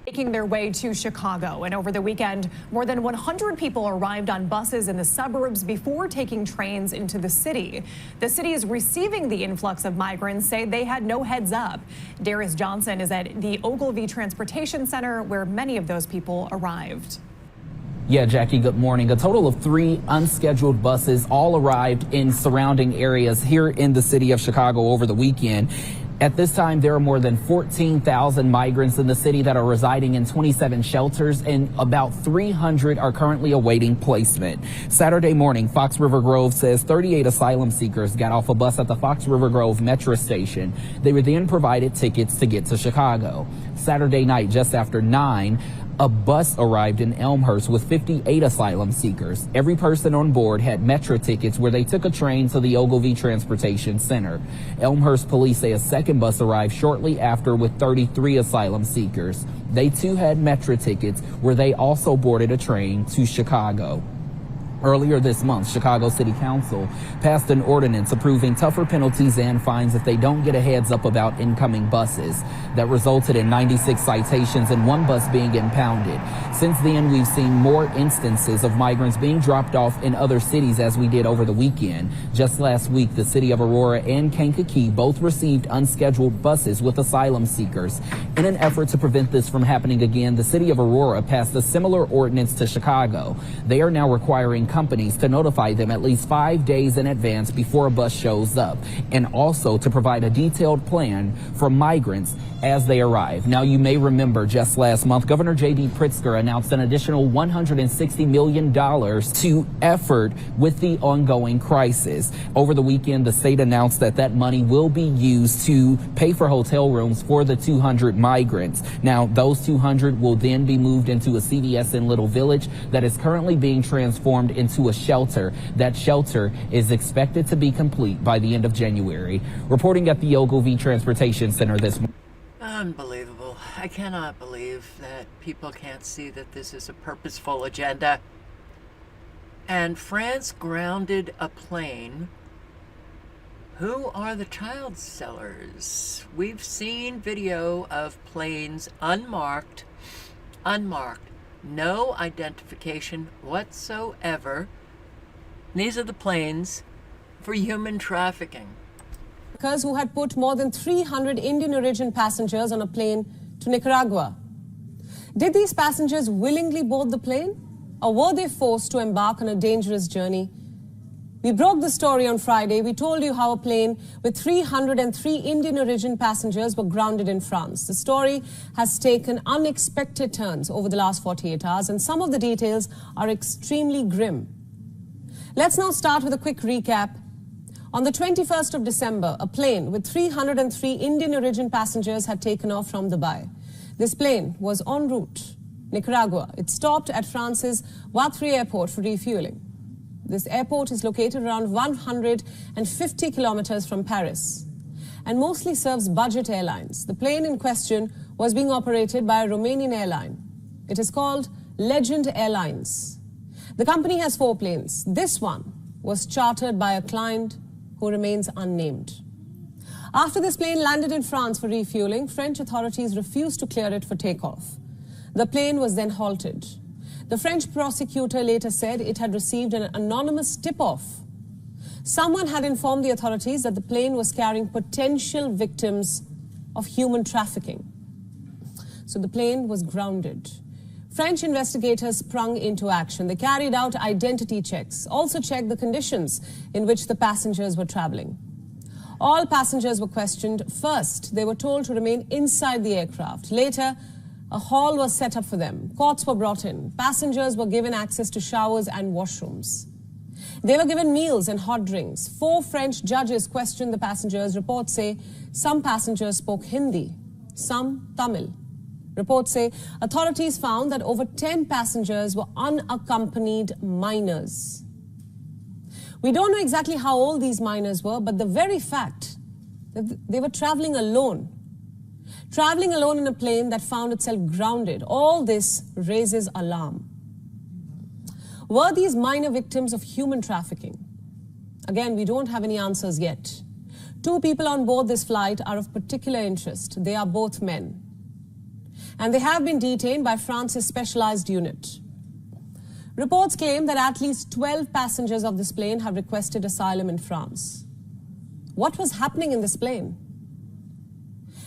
Making their way to Chicago, and over the weekend, more than 100 people arrived on buses in the suburbs before taking trains into the city. The city is receiving the influx of migrants, say they had no heads up. Darius Johnson is at the Ogilvie Transportation Center, where many of those people arrived. Yeah, Jackie, good morning. A total of 3 unscheduled buses all arrived in surrounding areas here in the city of Chicago over the weekend. At this time, there are more than 14,000 migrants in the city that are residing in 27 shelters, and about 300 are currently awaiting placement. Saturday morning, Fox River Grove says 38 asylum seekers got off a bus at the Fox River Grove metro station. They were then provided tickets to get to Chicago. Saturday night, just after 9, a bus arrived in Elmhurst with 58 asylum seekers. Every person on board had metro tickets where they took a train to the Ogilvie Transportation Center. Elmhurst police say a second bus arrived shortly after with 33 asylum seekers. They too had metro tickets where they also boarded a train to Chicago. Earlier this month, Chicago City Council passed an ordinance approving tougher penalties and fines if they don't get a heads up about incoming buses. That resulted in 96 citations and 1 bus being impounded. Since then, we've seen more instances of migrants being dropped off in other cities, as we did over the weekend. Just last week, the city of Aurora and Kankakee both received unscheduled buses with asylum seekers. In an effort to prevent this from happening again, the city of Aurora passed a similar ordinance to Chicago. They are now requiring companies to notify them at least 5 days in advance before a bus shows up, and also to provide a detailed plan for migrants as they arrive. Now, you may remember just last month, Governor J.B. Pritzker announced an additional $160 million to effort with the ongoing crisis. Over the weekend, the state announced that that money will be used to pay for hotel rooms for the 200 migrants. Now, those 200 will then be moved into a CVS in Little Village that is currently being transformed into a shelter. That shelter is expected to be complete by the end of January. Reporting at the Ogilvie Transportation Center this morning. Unbelievable. I cannot believe that people can't see that this is a purposeful agenda. And France grounded a plane. Who are the child sellers? We've seen video of planes unmarked, no identification whatsoever. These are the planes for human trafficking. Who had put more than 300 Indian origin passengers on a plane to Nicaragua. Did these passengers willingly board the plane, or were they forced to embark on a dangerous journey? We broke the story on Friday. We told you how a plane with 303 Indian origin passengers were grounded in France. The story has taken unexpected turns over the last 48 hours, and some of the details are extremely grim. Let's now start with a quick recap. On the 21st of December, a plane with 303 Indian origin passengers had taken off from Dubai. This plane was en route, Nicaragua. It stopped at France's Vatry airport for refueling. This airport is located around 150 kilometers from Paris and mostly serves budget airlines. The plane in question was being operated by a Romanian airline. It is called Legend Airlines. The company has 4 planes. This one was chartered by a client who remains unnamed. After this plane landed in France for refueling, French authorities refused to clear it for takeoff. The plane was then halted. The French prosecutor later said it had received an anonymous tip-off. Someone had informed the authorities that the plane was carrying potential victims of human trafficking. so the plane was grounded. French investigators sprung into action. They carried out identity checks, also checked the conditions in which the passengers were traveling. All passengers were questioned. First, they were told to remain inside the aircraft. Later, a hall was set up for them. Cots were brought in. Passengers were given access to showers and washrooms. They were given meals and hot drinks. 4 French judges questioned the passengers. Reports say some passengers spoke Hindi, some Tamil. Reports say authorities found that over 10 passengers were unaccompanied minors. We don't know exactly how old these minors were, but the very fact that they were traveling alone in a plane that found itself grounded, all this raises alarm. Were these minor victims of human trafficking? Again, we don't have any answers yet. 2 people on board this flight are of particular interest. They are both men. And they have been detained by France's specialized unit. Reports claim that at least 12 passengers of this plane have requested asylum in France. What was happening in this plane?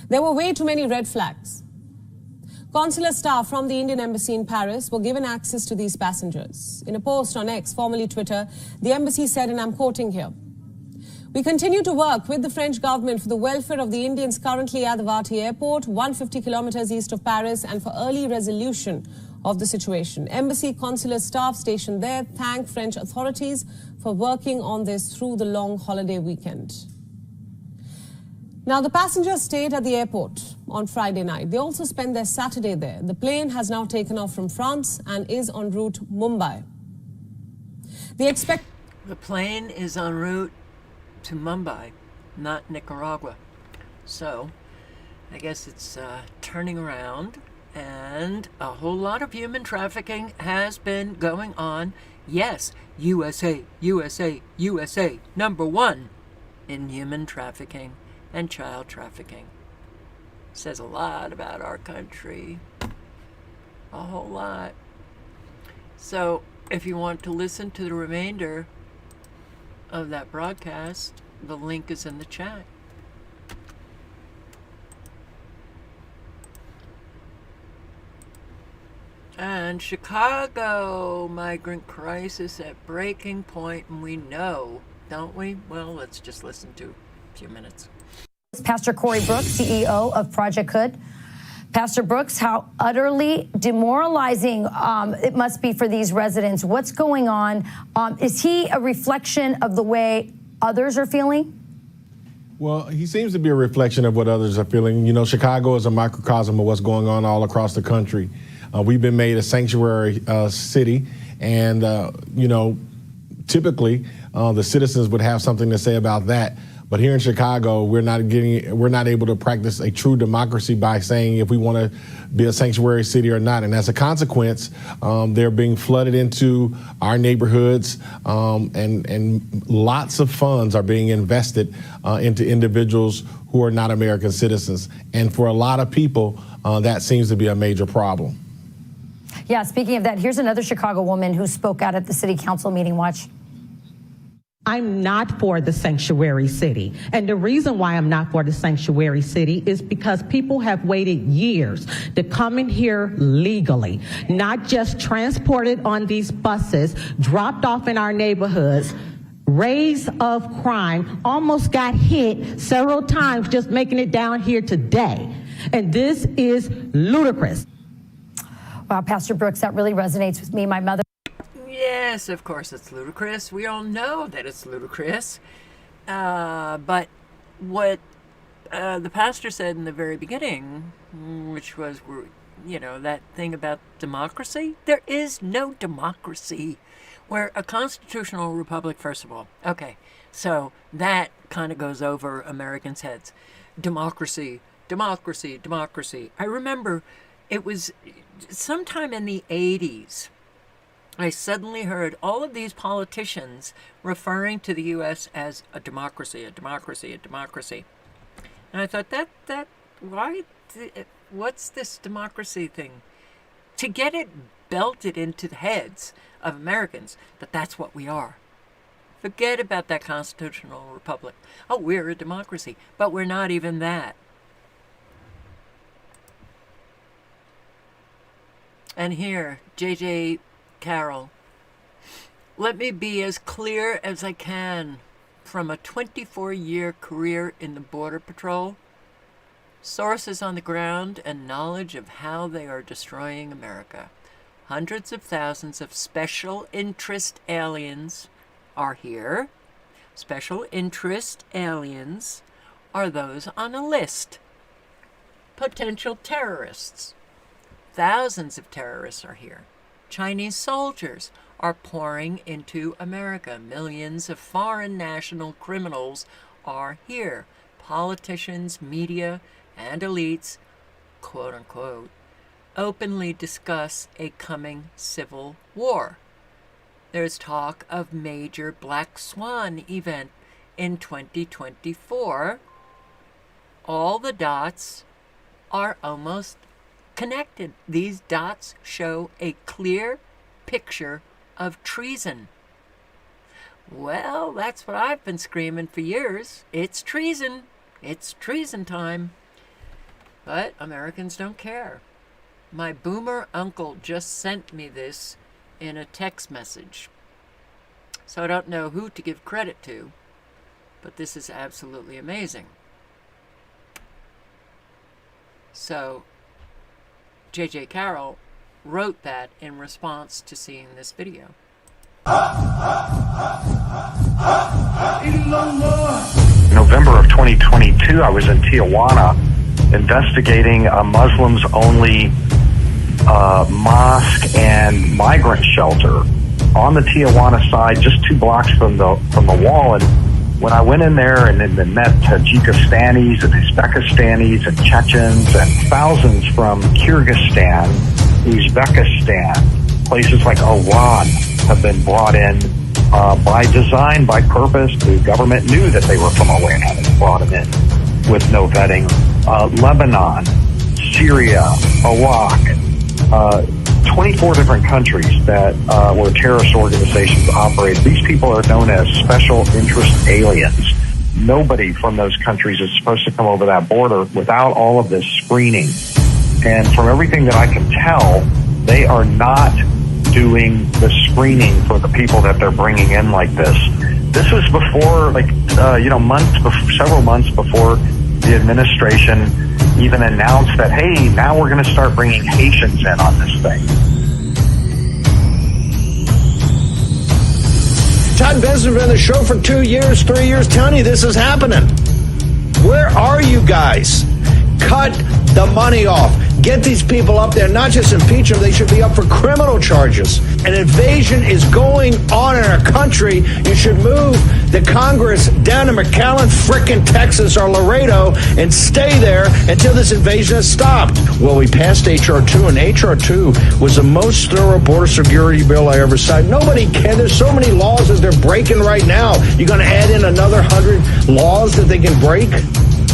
There were way too many red flags. Consular staff from the Indian Embassy in Paris were given access to these passengers. In a post on X, formerly Twitter, the embassy said, and I'm quoting here, "We continue to work with the French government for the welfare of the Indians currently at the Vati airport, 150 kilometers east of Paris, and for early resolution of the situation." Embassy consular staff stationed there thank French authorities for working on this through the long holiday weekend. Now, the passengers stayed at the airport on Friday night. They also spent their Saturday there. The plane has now taken off from France and is en route to Mumbai. The plane is en route to Mumbai, not Nicaragua. So, I guess it's turning around, and a whole lot of human trafficking has been going on. Yes, USA, USA, USA, #1 in human trafficking and child trafficking. Says a lot about our country. A whole lot. So, if you want to listen to the remainder of that broadcast, the link is in the chat. And Chicago migrant crisis at breaking point, and we know, don't we? Well, let's just listen to a few minutes. Pastor Corey Brooks, CEO of Project Hood. Pastor Brooks, how utterly demoralizing it must be for these residents. What's going on? Is he a reflection of the way others are feeling? Well, he seems to be a reflection of what others are feeling. You know, Chicago is a microcosm of what's going on all across the country. We've been made a sanctuary city, and, you know, typically the citizens would have something to say about that. But here in Chicago, we're not able to practice a true democracy by saying if we want to be a sanctuary city or not. And as a consequence, they're being flooded into our neighborhoods, and lots of funds are being invested into individuals who are not American citizens. And for a lot of people, that seems to be a major problem. Yeah, speaking of that, here's another Chicago woman who spoke out at the city council meeting. Watch. I'm not for the sanctuary city. And the reason why I'm not for the sanctuary city is because people have waited years to come in here legally, not just transported on these buses, dropped off in our neighborhoods, raise of crime, almost got hit several times just making it down here today. And this is ludicrous. Wow, Pastor Brooks, that really resonates with me. My mother. Yes, of course it's ludicrous. We all know that it's ludicrous. But what the pastor said in the very beginning, which was, you know, that thing about democracy, there is no democracy. We're a constitutional republic, first of all. Okay, so that kind of goes over Americans' heads. Democracy, democracy, democracy. I remember it was sometime in the 80s. I suddenly heard all of these politicians referring to the U.S. as a democracy, a democracy, a democracy. And I thought, what's this democracy thing? To get it belted into the heads of Americans that that's what we are. Forget about that constitutional republic. Oh, we're a democracy, but we're not even that. And here, J.J. Carroll, let me be as clear as I can. From a 24-year career in the Border Patrol, sources on the ground, and knowledge of how they are destroying America. Hundreds of thousands of special interest aliens are here. Special interest aliens are those on a list. Potential terrorists. Thousands of terrorists are here. Chinese soldiers are pouring into America. Millions of foreign national criminals are here. Politicians, media, and elites, quote unquote, openly discuss a coming civil war. There's talk of major black swan event in 2024. All the dots are almost connected. These dots show a clear picture of treason. Well, that's what I've been screaming for years. It's treason. It's treason time. But Americans don't care. My boomer uncle just sent me this in a text message. So I don't know who to give credit to, but this is absolutely amazing. So J.J. Carroll wrote that in response to seeing this video. In November of 2022, I was in Tijuana investigating a Muslims-only mosque and migrant shelter on the Tijuana side, just 2 blocks from the wall. And when I went in there and then met Tajikistanis and Uzbekistanis and Chechens and thousands from Kyrgyzstan, Uzbekistan, places like Iran have been brought in by design, by purpose. The government knew that they were from Iran and brought them in with no vetting. Lebanon, Syria, Iraq, 24 different countries that where terrorist organizations operate. These people are known as special interest aliens. Nobody from those countries is supposed to come over that border without all of this screening. And from everything that I can tell, they are not doing the screening for the people that they're bringing in like this. This was before, several months before the administration even announced that, hey, now we're going to start bringing Haitians in on this thing. Todd Benson's been on the show for 2 years, 3 years, telling you this is happening. Where are you guys? Cut the money off. Get these people up there, not just impeach them, they should be up for criminal charges. An invasion is going on in our country. You should move the Congress down to McAllen, frickin' Texas or Laredo and stay there until this invasion is stopped. Well, we passed H.R. 2, and H.R. 2 was the most thorough border security bill I ever signed. Nobody can. There's so many laws that they're breaking right now. You're going to add in another 100 laws that they can break?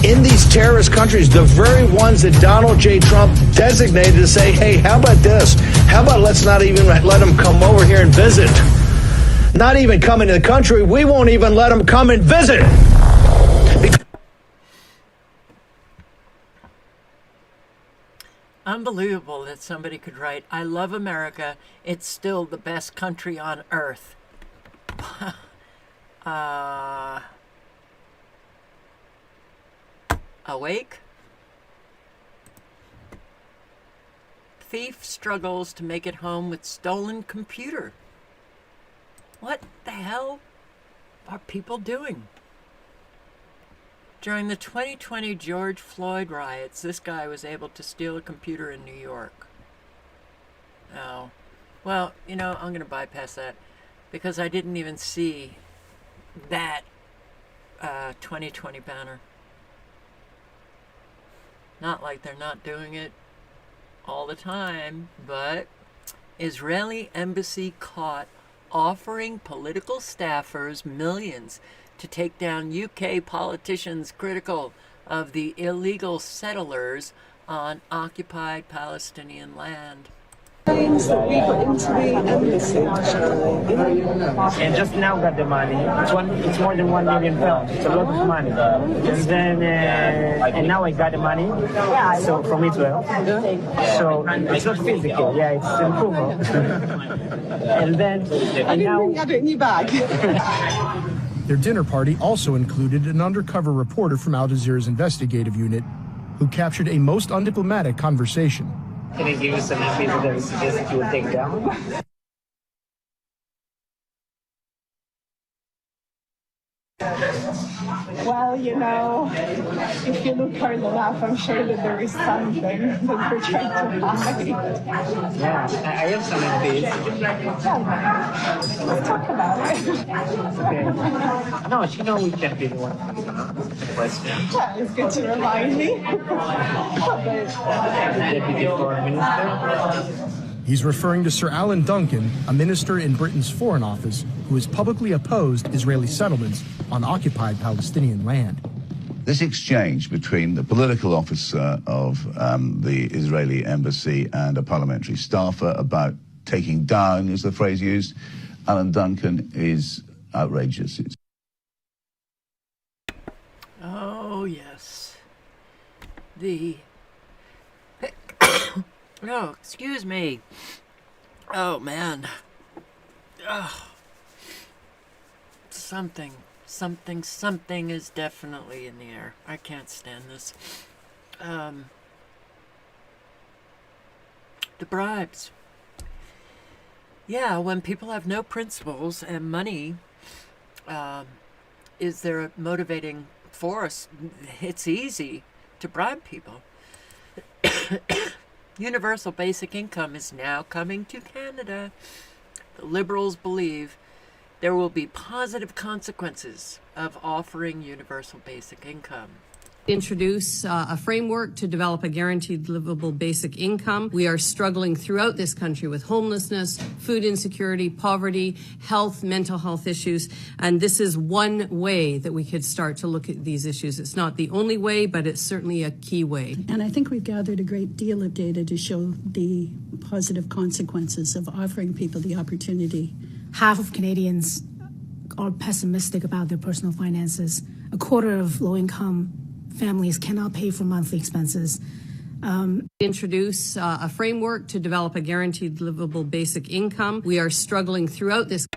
In these terrorist countries, the very ones that Donald J. Trump designated to say, hey, how about this? How about let's not even let them come over here and visit? Not even come into the country. We won't even let them come and visit. Unbelievable that somebody could write, I love America. It's still the best country on earth. Awake? Thief struggles to make it home with stolen computer. What the hell are people doing? During the 2020 George Floyd riots, this guy was able to steal a computer in New York. Oh, well, I'm going to bypass that because I didn't even see that 2020 banner. Not like they're not doing it all the time, but Israeli embassy caught offering political staffers millions to take down UK politicians critical of the illegal settlers on occupied Palestinian land. Things that we got into the embassy. And just now got the money. It's more than 1 million pounds. It's a lot of money. And then and now I got the money. So from Israel. So it's not physical. Yeah, it's approval. And then and now. Have it in your bag. Their dinner party also included an undercover reporter from Al Jazeera's investigative unit who captured a most undiplomatic conversation. Can I give you some pieces that you suggest that you will take down? Well, you know, if you look hard enough, I'm sure that there is something that we're trying to hide. Yeah, I have some of these. Let's talk about it. Okay. No, she knows we can't be the one to question. Well, it's good to remind me. Deputy Foreign Minister. He's referring to Sir Alan Duncan, a minister in Britain's Foreign Office, who has publicly opposed Israeli settlements on occupied Palestinian land. This exchange between the political officer of the Israeli embassy and a parliamentary staffer about taking down, is the phrase used, Alan Duncan, is outrageous. Oh, yes. Oh, excuse me. Oh, man. Oh. Something is definitely in the air. I can't stand this. The bribes. Yeah, when people have no principles and money is their motivating force, it's easy to bribe people. Universal basic income is now coming to Canada. The Liberals believe there will be positive consequences of offering universal basic income. Introduce a framework to develop a guaranteed livable basic income. We are struggling throughout this country with homelessness, food insecurity, poverty, health, mental health issues, and this is one way that we could start to look at these issues. It's not the only way, but it's certainly a key way. And I think we've gathered a great deal of data to show the positive consequences of offering people the opportunity. Half of Canadians are pessimistic about their personal finances. A quarter of low-income families cannot pay for monthly expenses. Introduce a framework to develop a guaranteed livable basic income. We are struggling throughout this.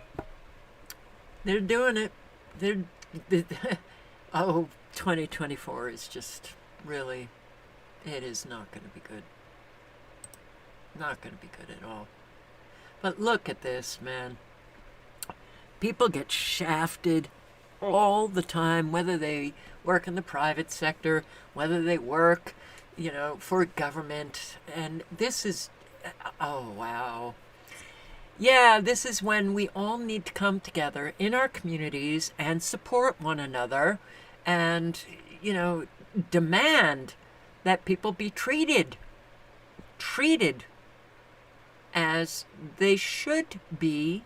They're doing it. 2024 is just really, it is not going to be good. Not going to be good at all. But look at this, man. People get shafted all the time, whether they work in the private sector, whether they work, for government. And this is, oh, wow. Yeah, this is when we all need to come together in our communities and support one another and, demand that people be treated as they should be.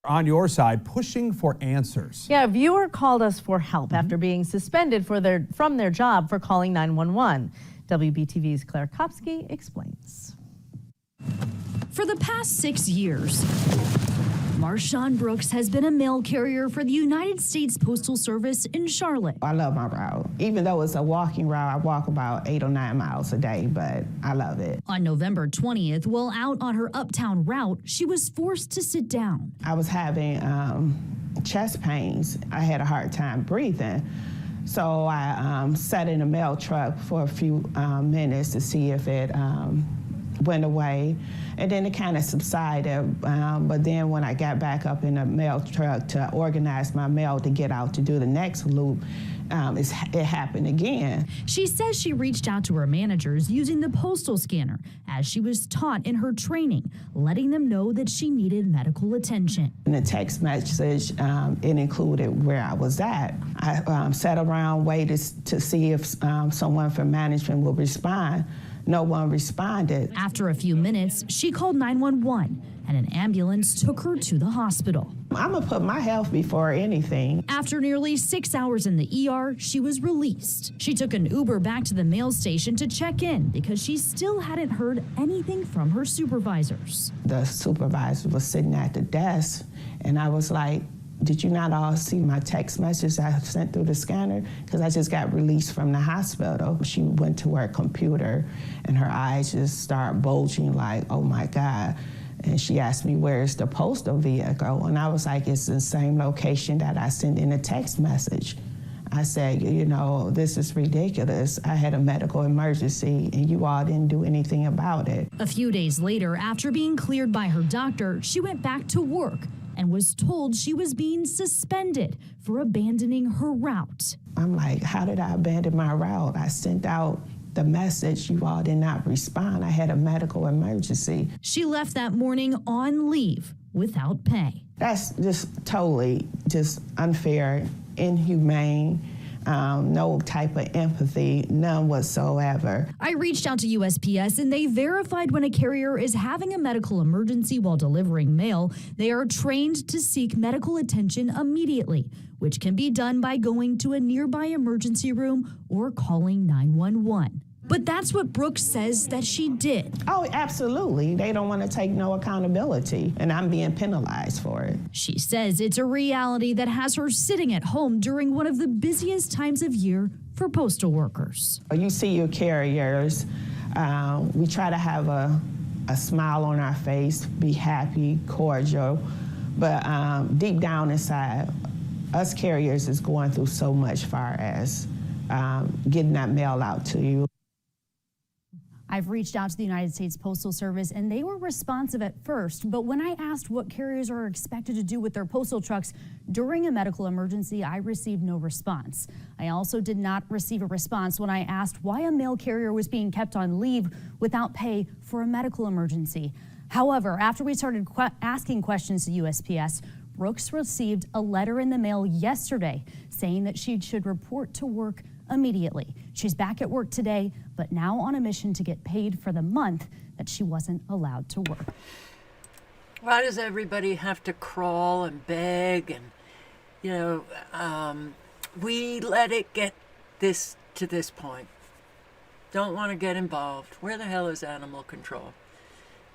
On your side, pushing for answers. Yeah, a viewer called us for help after being suspended from their job for calling 911. WBTV's Claire Kopsky explains. For the past 6 years, Marshawn Brooks has been a mail carrier for the United States Postal Service in Charlotte. I love my route. Even though it's a walking route, I walk about 8 or 9 miles a day, but I love it. On November 20th, while out on her uptown route, she was forced to sit down. I was having chest pains. I had a hard time breathing. So I sat in a mail truck for a few minutes to see if it went away, and then it kind of subsided. But then when I got back up in the mail truck to organize my mail to get out to do the next loop, it happened again. She says she reached out to her managers using the postal scanner as she was taught in her training, letting them know that she needed medical attention. In the text message, it included where I was at. I sat around, waited to see if someone from management would respond. No one responded. After a few minutes, she called 911 and an ambulance took her to the hospital. I'm gonna put my health before anything. After nearly 6 hours in the ER, she was released. She took an Uber back to the mail station to check in because she still hadn't heard anything from her supervisors. The supervisor was sitting at the desk, and I was like, did you not all see my text message I sent through the scanner? Because I just got released from the hospital. She went to her computer, and her eyes just started bulging like, oh my God. And she asked me, where's the postal vehicle? And I was like, it's the same location that I sent in a text message. I said, you know, this is ridiculous. I had a medical emergency, and you all didn't do anything about it. A few days later, after being cleared by her doctor, she went back to work and was told she was being suspended for abandoning her route. I'm like, how did I abandon my route? I sent out the message, you all did not respond. I had a medical emergency. She left that morning on leave without pay. That's just totally just unfair, inhumane, no type of empathy, none whatsoever. I reached out to USPS and they verified when a carrier is having a medical emergency while delivering mail, they are trained to seek medical attention immediately, which can be done by going to a nearby emergency room or calling 911. But that's what Brooks says that she did. Oh, absolutely. They don't want to take no accountability, and I'm being penalized for it. She says it's a reality that has her sitting at home during one of the busiest times of year for postal workers. You see your carriers, we try to have a smile on our face, be happy, cordial, but deep down inside, us carriers is going through so much far as getting that mail out to you. I've reached out to the United States Postal Service and they were responsive at first, but when I asked what carriers are expected to do with their postal trucks during a medical emergency, I received no response. I also did not receive a response when I asked why a mail carrier was being kept on leave without pay for a medical emergency. However, after we started asking questions to USPS, Brooks received a letter in the mail yesterday saying that she should report to work immediately. She's back at work today, but now on a mission to get paid for the month that she wasn't allowed to work. Why does everybody have to crawl and beg? And, we let it get to this point. Don't want to get involved. Where the hell is animal control?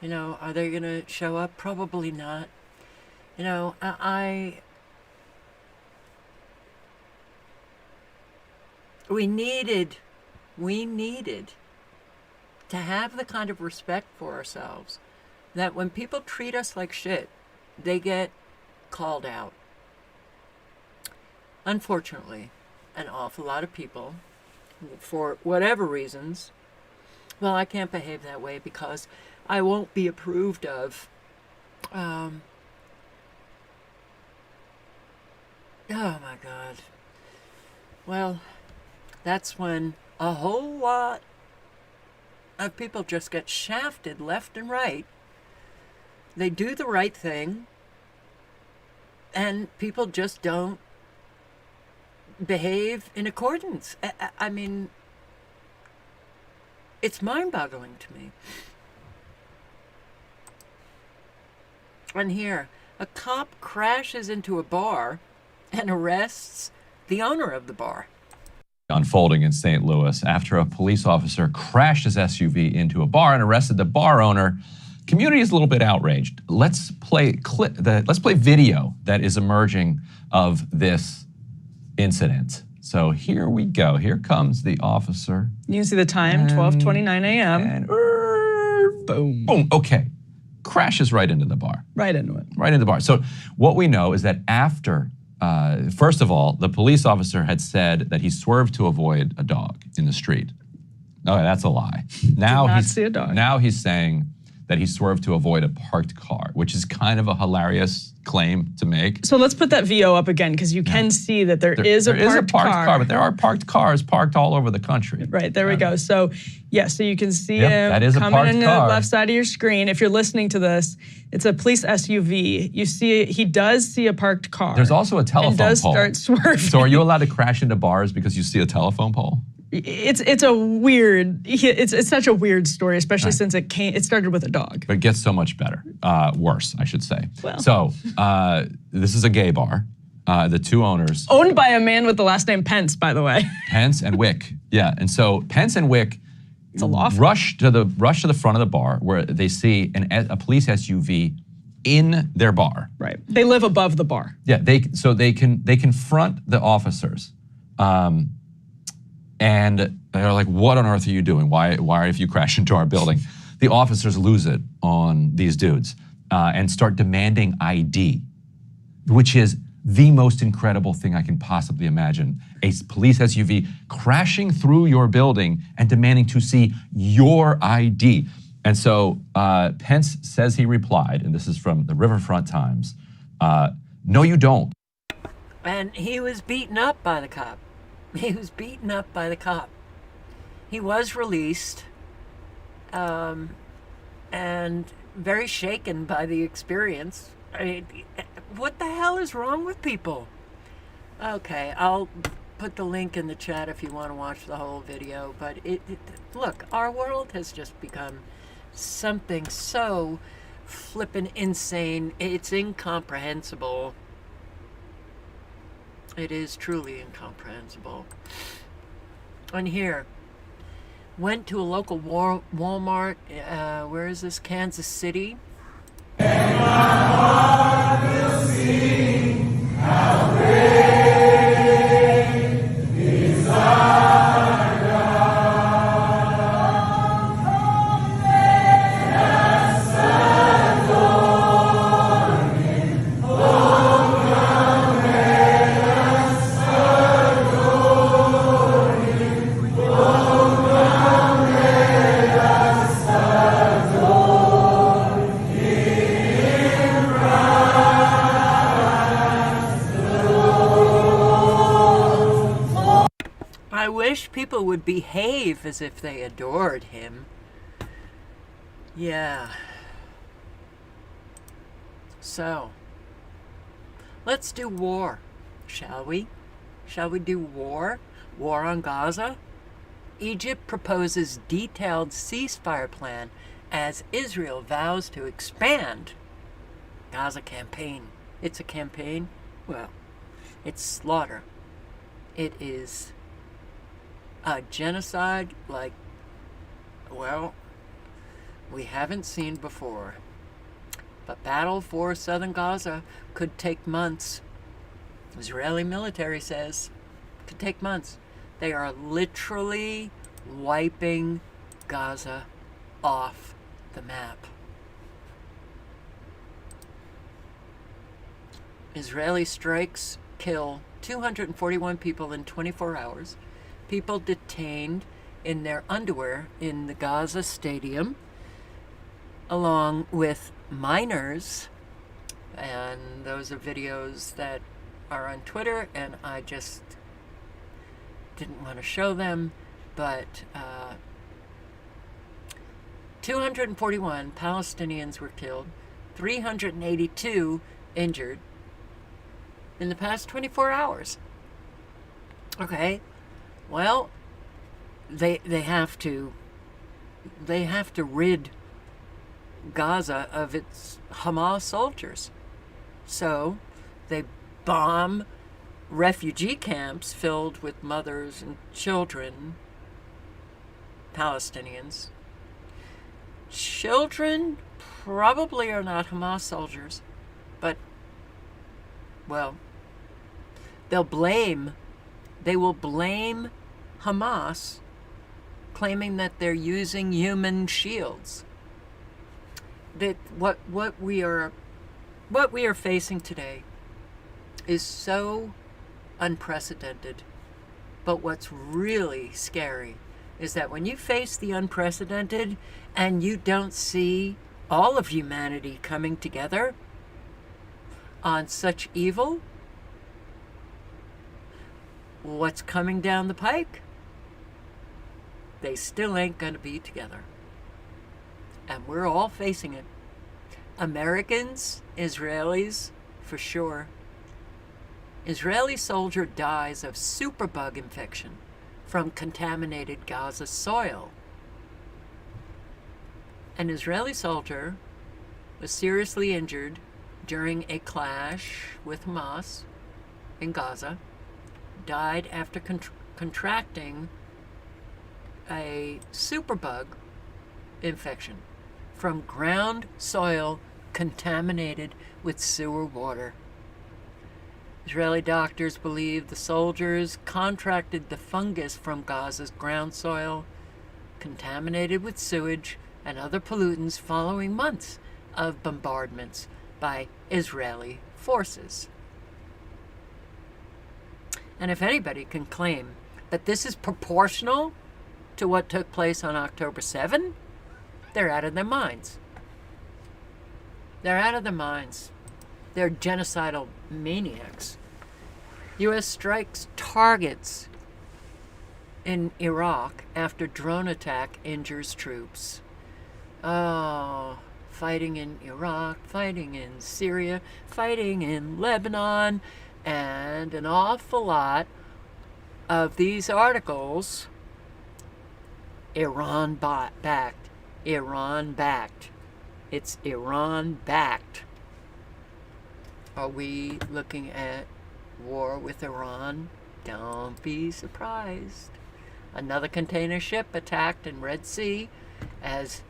Are they going to show up? Probably not. We needed to have the kind of respect for ourselves that when people treat us like shit, they get called out. Unfortunately, an awful lot of people, for whatever reasons, well, I can't behave that way because I won't be approved of. Oh my God. Well, that's when a whole lot of people just get shafted left and right. They do the right thing, and people just don't behave in accordance. I mean, it's mind-boggling to me. And here, a cop crashes into a bar and arrests the owner of the bar. Unfolding in St. Louis after a police officer crashed his SUV into a bar and arrested the bar owner. Community is a little bit outraged. Let's play video that is emerging of this incident. So here we go. Here comes the officer. You can see the time, 12:29 a.m. And boom. Boom. Okay. Crashes right into the bar. Right into it. Right into the bar. So what we know is that after first of all, the police officer had said that he swerved to avoid a dog in the street. Oh, that's a lie. Now Did not see a dog. Now he's saying that he swerved to avoid a parked car, which is kind of a hilarious claim to make. So let's put that VO up again because you can see that there is a parked car. But there are parked cars parked all over the country. Right, there we go. So yeah, so you can see him that is a coming parked in the car. left side of your screen. If you're listening to this, it's a police SUV. You see, he does see a parked car. There's also a telephone and does pole. start swerving. So are you allowed to crash into bars because you see a telephone pole? It's a weird. It's such a weird story, especially since it started with a dog. But it gets so much better, worse, I should say. Well. So this is a gay bar. The two owners, Owned by a man with the last name Pence, by the way. Pence and Wick. Yeah, and so Pence and Wick rush to the front of the bar where they see a police SUV in their bar. Right. They live above the bar. Yeah. They confront the officers, and they're like, "What on earth are you doing? Why have you crashed into our building?" The officers lose it on these dudes and start demanding ID, which is the most incredible thing I can possibly imagine. A police SUV crashing through your building and demanding to see your ID. And so Pence says he replied, and this is from the Riverfront Times, "No, you don't." And he was beaten up by the cop. He was beaten up by the cop. He was released and very shaken by the experience. I mean, what the hell is wrong with people? Okay, I'll put the link in the chat if you want to watch the whole video. But look, our world has just become something so flippin' insane. It's incomprehensible. It is truly incomprehensible. And here, went to a local Walmart. Where is this? Kansas City. I wish people would behave as if they adored him. Yeah. So, let's do war, shall we? Shall we do war? War on Gaza? Egypt proposes detailed ceasefire plan as Israel vows to expand Gaza campaign. It's a campaign? Well, it's slaughter. It is a genocide like, well, we haven't seen before. But battle for southern Gaza could take months. Israeli military says could take months. They are literally wiping Gaza off the map. Israeli strikes kill 241 people in 24 hours. People detained in their underwear in the Gaza stadium, along with minors. And those are videos that are on Twitter, and I just didn't want to show them, but 241 Palestinians were killed, 382 injured in the past 24 hours. Okay, well, they have to rid Gaza of its Hamas soldiers. So they bomb refugee camps filled with mothers and children, Palestinians. Children probably are not Hamas soldiers, but, well, they will blame Hamas, claiming that they're using human shields. That what we are facing today is so unprecedented. But what's really scary is that when you face the unprecedented and you don't see all of humanity coming together on such evil, what's coming down the pike? They still ain't gonna be together. And we're all facing it. Americans, Israelis, for sure. Israeli soldier dies of superbug infection from contaminated Gaza soil. An Israeli soldier was seriously injured during a clash with Hamas in Gaza, died after contracting a superbug infection from ground soil contaminated with sewer water. Israeli doctors believe the soldiers contracted the fungus from Gaza's ground soil, contaminated with sewage and other pollutants following months of bombardments by Israeli forces. And if anybody can claim that this is proportional to what took place on October 7, they're out of their minds. They're out of their minds. They're genocidal maniacs. U.S. strikes targets in Iraq after drone attack injures troops. Oh, fighting in Iraq, fighting in Syria, fighting in Lebanon, and an awful lot of these articles, Iran-backed. Iran-backed. It's Iran-backed. Are we looking at war with Iran? Don't be surprised. Another container ship attacked in Red Sea as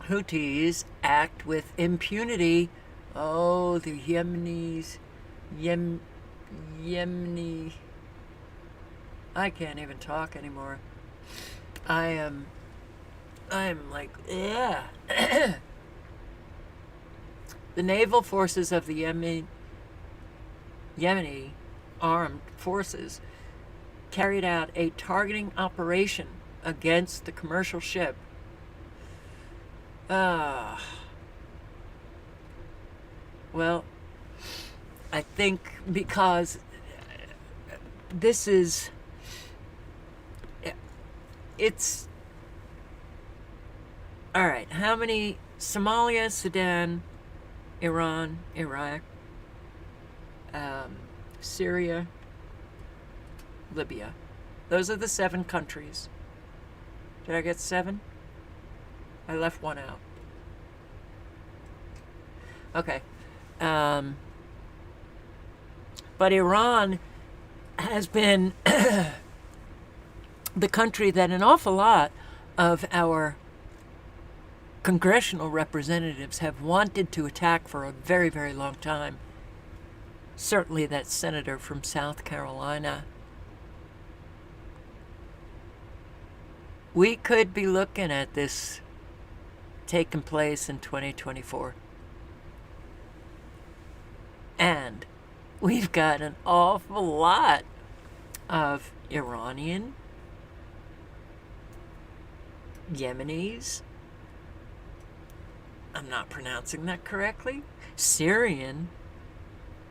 Houthis act with impunity. Oh, the Yemenis. Yemeni. I can't even talk anymore. I am like, yeah. The naval forces of the Yemeni armed forces carried out a targeting operation against the commercial ship. Well, I think because this is, it's, all right, how many? Somalia, Sudan, Iran, Iraq, Syria, Libya. Those are the 7 countries. Did I get 7? I left one out. Okay. But Iran has been the country that an awful lot of our congressional representatives have wanted to attack for a very, very long time. Certainly that senator from South Carolina. We could be looking at this taking place in 2024. And we've got an awful lot of Iranian, Yemenis, I'm not pronouncing that correctly, Syrian.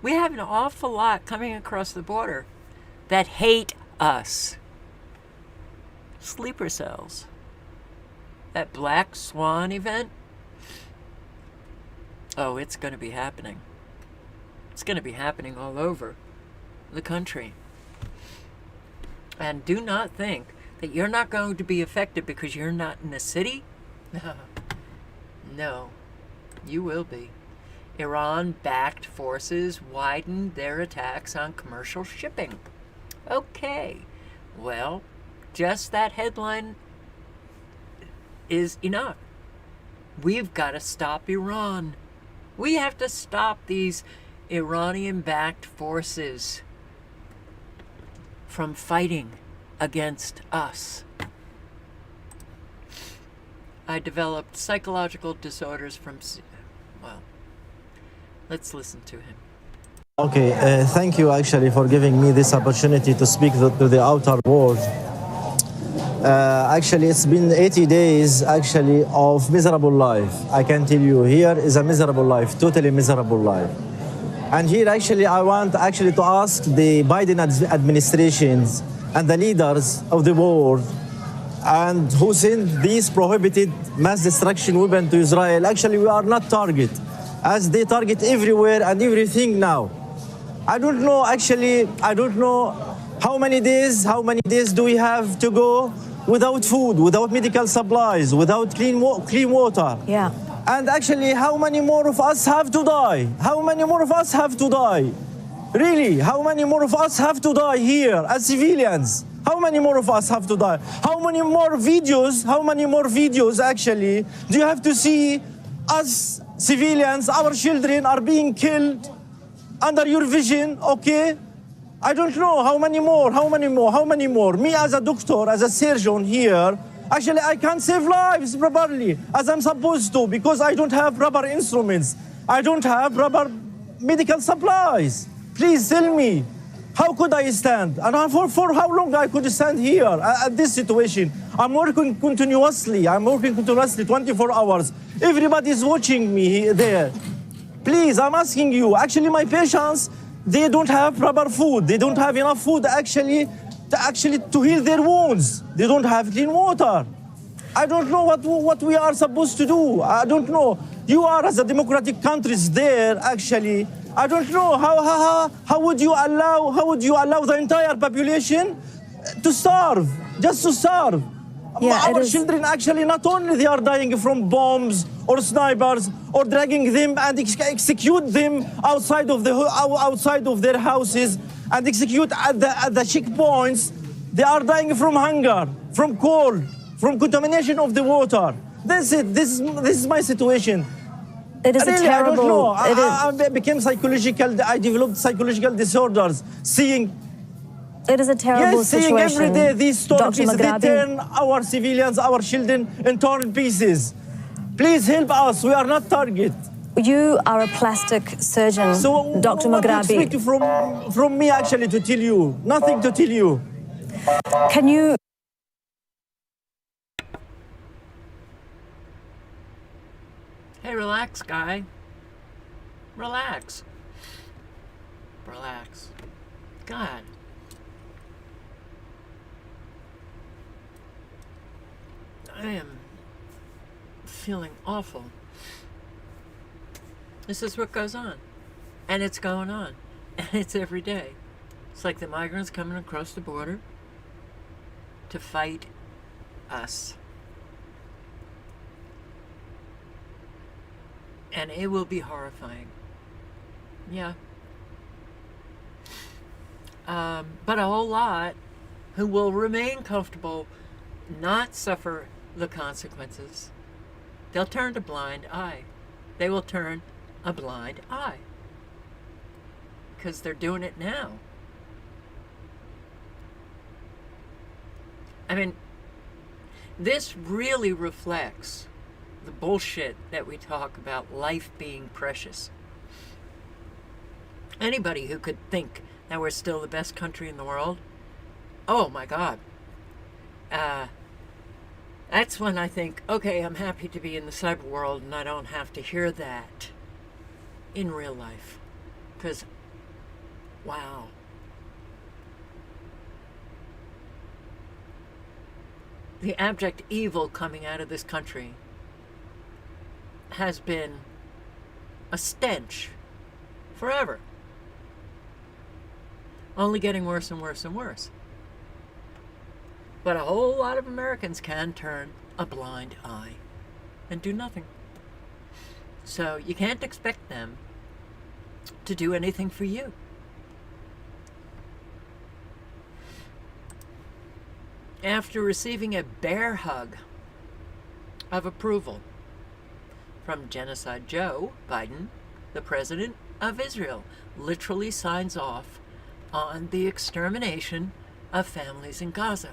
We have an awful lot coming across the border that hate us. Sleeper cells. That Black Swan event. Oh, it's going to be happening. It's going to be happening all over the country. And do not think that you're not going to be affected because you're not in the city. No, you will be. Iran-backed forces widened their attacks on commercial shipping. Okay, well, just that headline is enough. We've got to stop Iran. We have to stop these Iranian-backed forces from fighting against us. I developed psychological disorders from, well, let's listen to him. Okay, thank you actually for giving me this opportunity to speak to the outer world. Actually, it's been 80 days actually of miserable life. I can tell you, here is a miserable life, totally miserable life. And here actually I want actually to ask the Biden administrations and the leaders of the world and who sent these prohibited mass destruction weapons to Israel. Actually, we are not target, as they target everywhere and everything now. I don't know, actually, I don't know How many days do we have to go without food, without medical supplies, without clean water? Yeah. And actually, how many more of us have to die? How many more of us have to die? Really, how many more of us have to die here as civilians? How many more of us have to die? How many more videos actually do you have to see us civilians, our children are being killed under your vision, okay? I don't know how many more. Me as a doctor, as a surgeon here, actually I can't save lives properly as I'm supposed to because I don't have proper instruments. I don't have proper medical supplies. Please tell me, how could I stand? And for how long I could stand here at this situation? I'm working continuously 24 hours. Everybody's watching me there. Please, I'm asking you. Actually, my patients, they don't have proper food. They don't have enough food actually to heal their wounds. They don't have clean water. I don't know what we are supposed to do. I don't know. You are as a democratic countries there actually. I don't know how would you allow the entire population to starve, just to starve. Yeah, our children actually not only they are dying from bombs or snipers or dragging them and execute them outside of their houses and execute at the checkpoints. They are dying from hunger, from cold, from contamination of the water. That's it. This is my situation. It is really, a terrible. I don't know. I became psychological. I developed psychological disorders. Seeing It is a terrible seeing situation. every day these stories, Dr. they Maghrabi. turn our civilians, our children in torn pieces. Please help us. We are not target. You are a plastic surgeon, So Dr. what do you Maghrabi. expect from me actually to tell you? Nothing to tell you. Can you? Hey, relax, guy. Relax. Relax. God. I am feeling awful. This is what goes on. And it's going on. And it's every day. It's like the migrants coming across the border to fight us. And it will be horrifying. Yeah. But a whole lot who will remain comfortable, not suffer the consequences. They'll turn a blind eye. They will turn a blind eye. Because they're doing it now. I mean, this really reflects the bullshit that we talk about life being precious. Anybody who could think that we're still the best country in the world, oh my God. That's when I think, okay, I'm happy to be in the cyber world and I don't have to hear that in real life. Because, wow. The abject evil coming out of this country has been a stench forever. Only getting worse and worse and worse. But a whole lot of Americans can turn a blind eye and do nothing. So you can't expect them to do anything for you. After receiving a bear hug of approval from Genocide Joe Biden, the president of Israel literally signs off on the extermination of families in Gaza.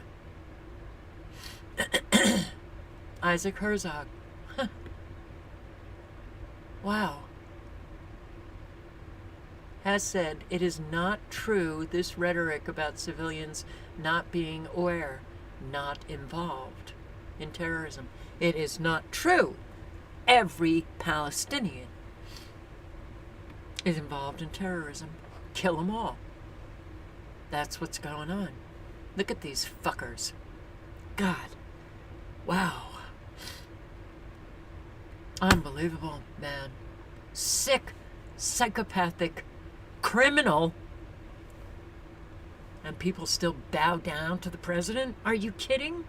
Isaac Herzog. Wow. Has said it is not true, this rhetoric about civilians not being aware, not involved in terrorism. It is not true. Every Palestinian is involved in terrorism. Kill them all. That's what's going on. Look at these fuckers. God. Wow. Unbelievable, man. Sick, psychopathic, criminal. And people still bow down to the president? Are you kidding?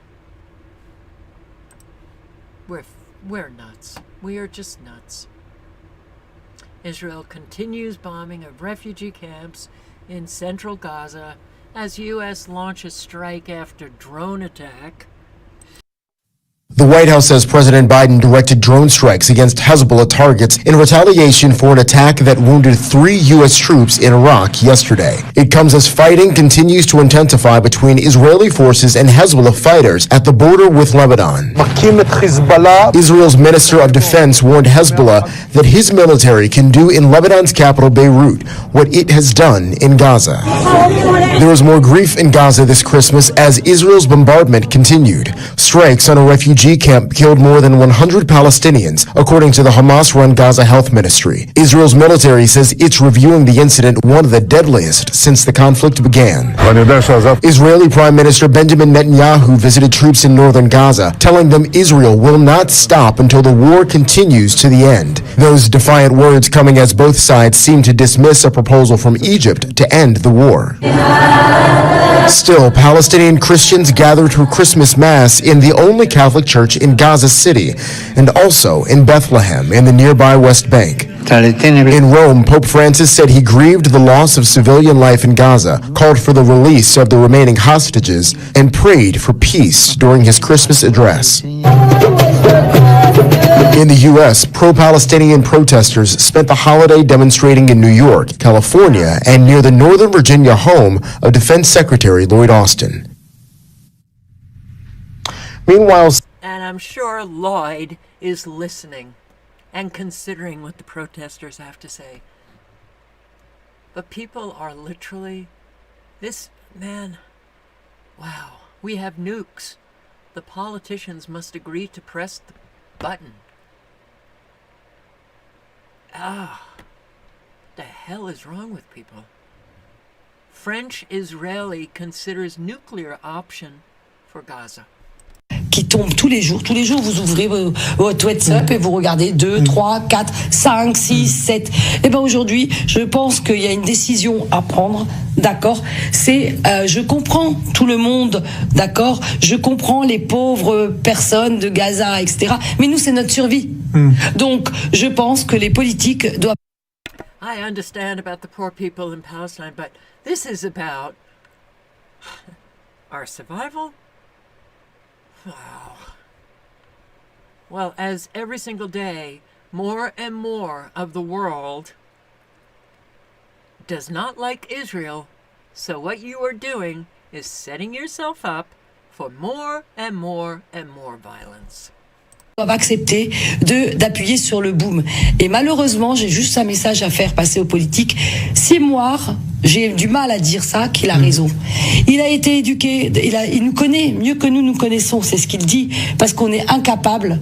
We're nuts. We are just nuts. Israel continues bombing of refugee camps in central Gaza as U.S. launches strike after drone attack. The White House says President Biden directed drone strikes against Hezbollah targets in retaliation for an attack that wounded 3 U.S. troops in Iraq yesterday. It comes as fighting continues to intensify between Israeli forces and Hezbollah fighters at the border with Lebanon. Israel's Minister of Defense warned Hezbollah that his military can do in Lebanon's capital Beirut what it has done in Gaza. There was more grief in Gaza this Christmas as Israel's bombardment continued. Strikes on a refugee camp killed more than 100 Palestinians, according to the Hamas-run Gaza Health Ministry. Israel's military says it's reviewing the incident one of the deadliest since the conflict began. Israeli Prime Minister Benjamin Netanyahu visited troops in northern Gaza, telling them Israel will not stop until the war continues to the end. Those defiant words coming as both sides seem to dismiss a proposal from Egypt to end the war. Still, Palestinian Christians gathered for Christmas Mass in the only Catholic church in Gaza City and also in Bethlehem in the nearby West Bank. In Rome, Pope Francis said he grieved the loss of civilian life in Gaza, called for the release of the remaining hostages, and prayed for peace during his Christmas address. In the U.S., pro-Palestinian protesters spent the holiday demonstrating in New York, California, and near the Northern Virginia home of Defense Secretary Lloyd Austin. Meanwhile, And I'm sure Lloyd is listening and considering what the protesters have to say. But people are literally, wow, we have nukes. The politicians must agree to press the button. The hell is wrong with people? French-Israeli considers nuclear option for Gaza. Qui tombe tous les jours. Tous les jours, vous ouvrez votre WhatsApp et vous regardez 2, 3, 4, 5, 6, 7. Et bien aujourd'hui, je pense qu'il y a une décision à prendre, d'accord? C'est, je comprends tout le monde, d'accord? Je comprends les pauvres personnes de Gaza, etc. Mais nous, c'est notre survie. Donc, je pense que les politiques doivent... I understand about the poor people in Palestine, but this is about our survival? Wow. Well, as every single day, more and more of the world does not like Israel, so what you are doing is setting yourself up for more and more and more violence. Doivent accepter d'appuyer sur le boom. Et malheureusement, j'ai juste un message à faire passer aux politiques. Seymour, j'ai du mal à dire ça, qu'il a raison. Il a été éduqué, il nous connaît mieux que nous connaissons, c'est ce qu'il dit, parce qu'on est incapable,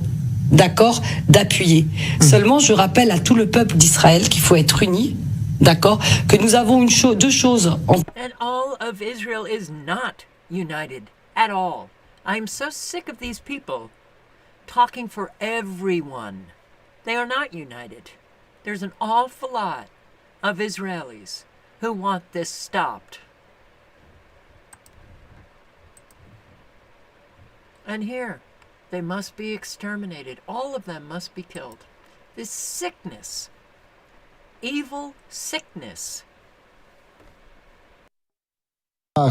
d'accord, d'appuyer. Seulement, je rappelle à tout le peuple d'Israël qu'il faut être unis, d'accord, que nous avons deux choses. And all of Israel is not united at all. I'm so sick of these people talking for everyone. They are not united. There's an awful lot of Israelis who want this stopped. And here, they must be exterminated. All of them must be killed. This sickness, evil sickness.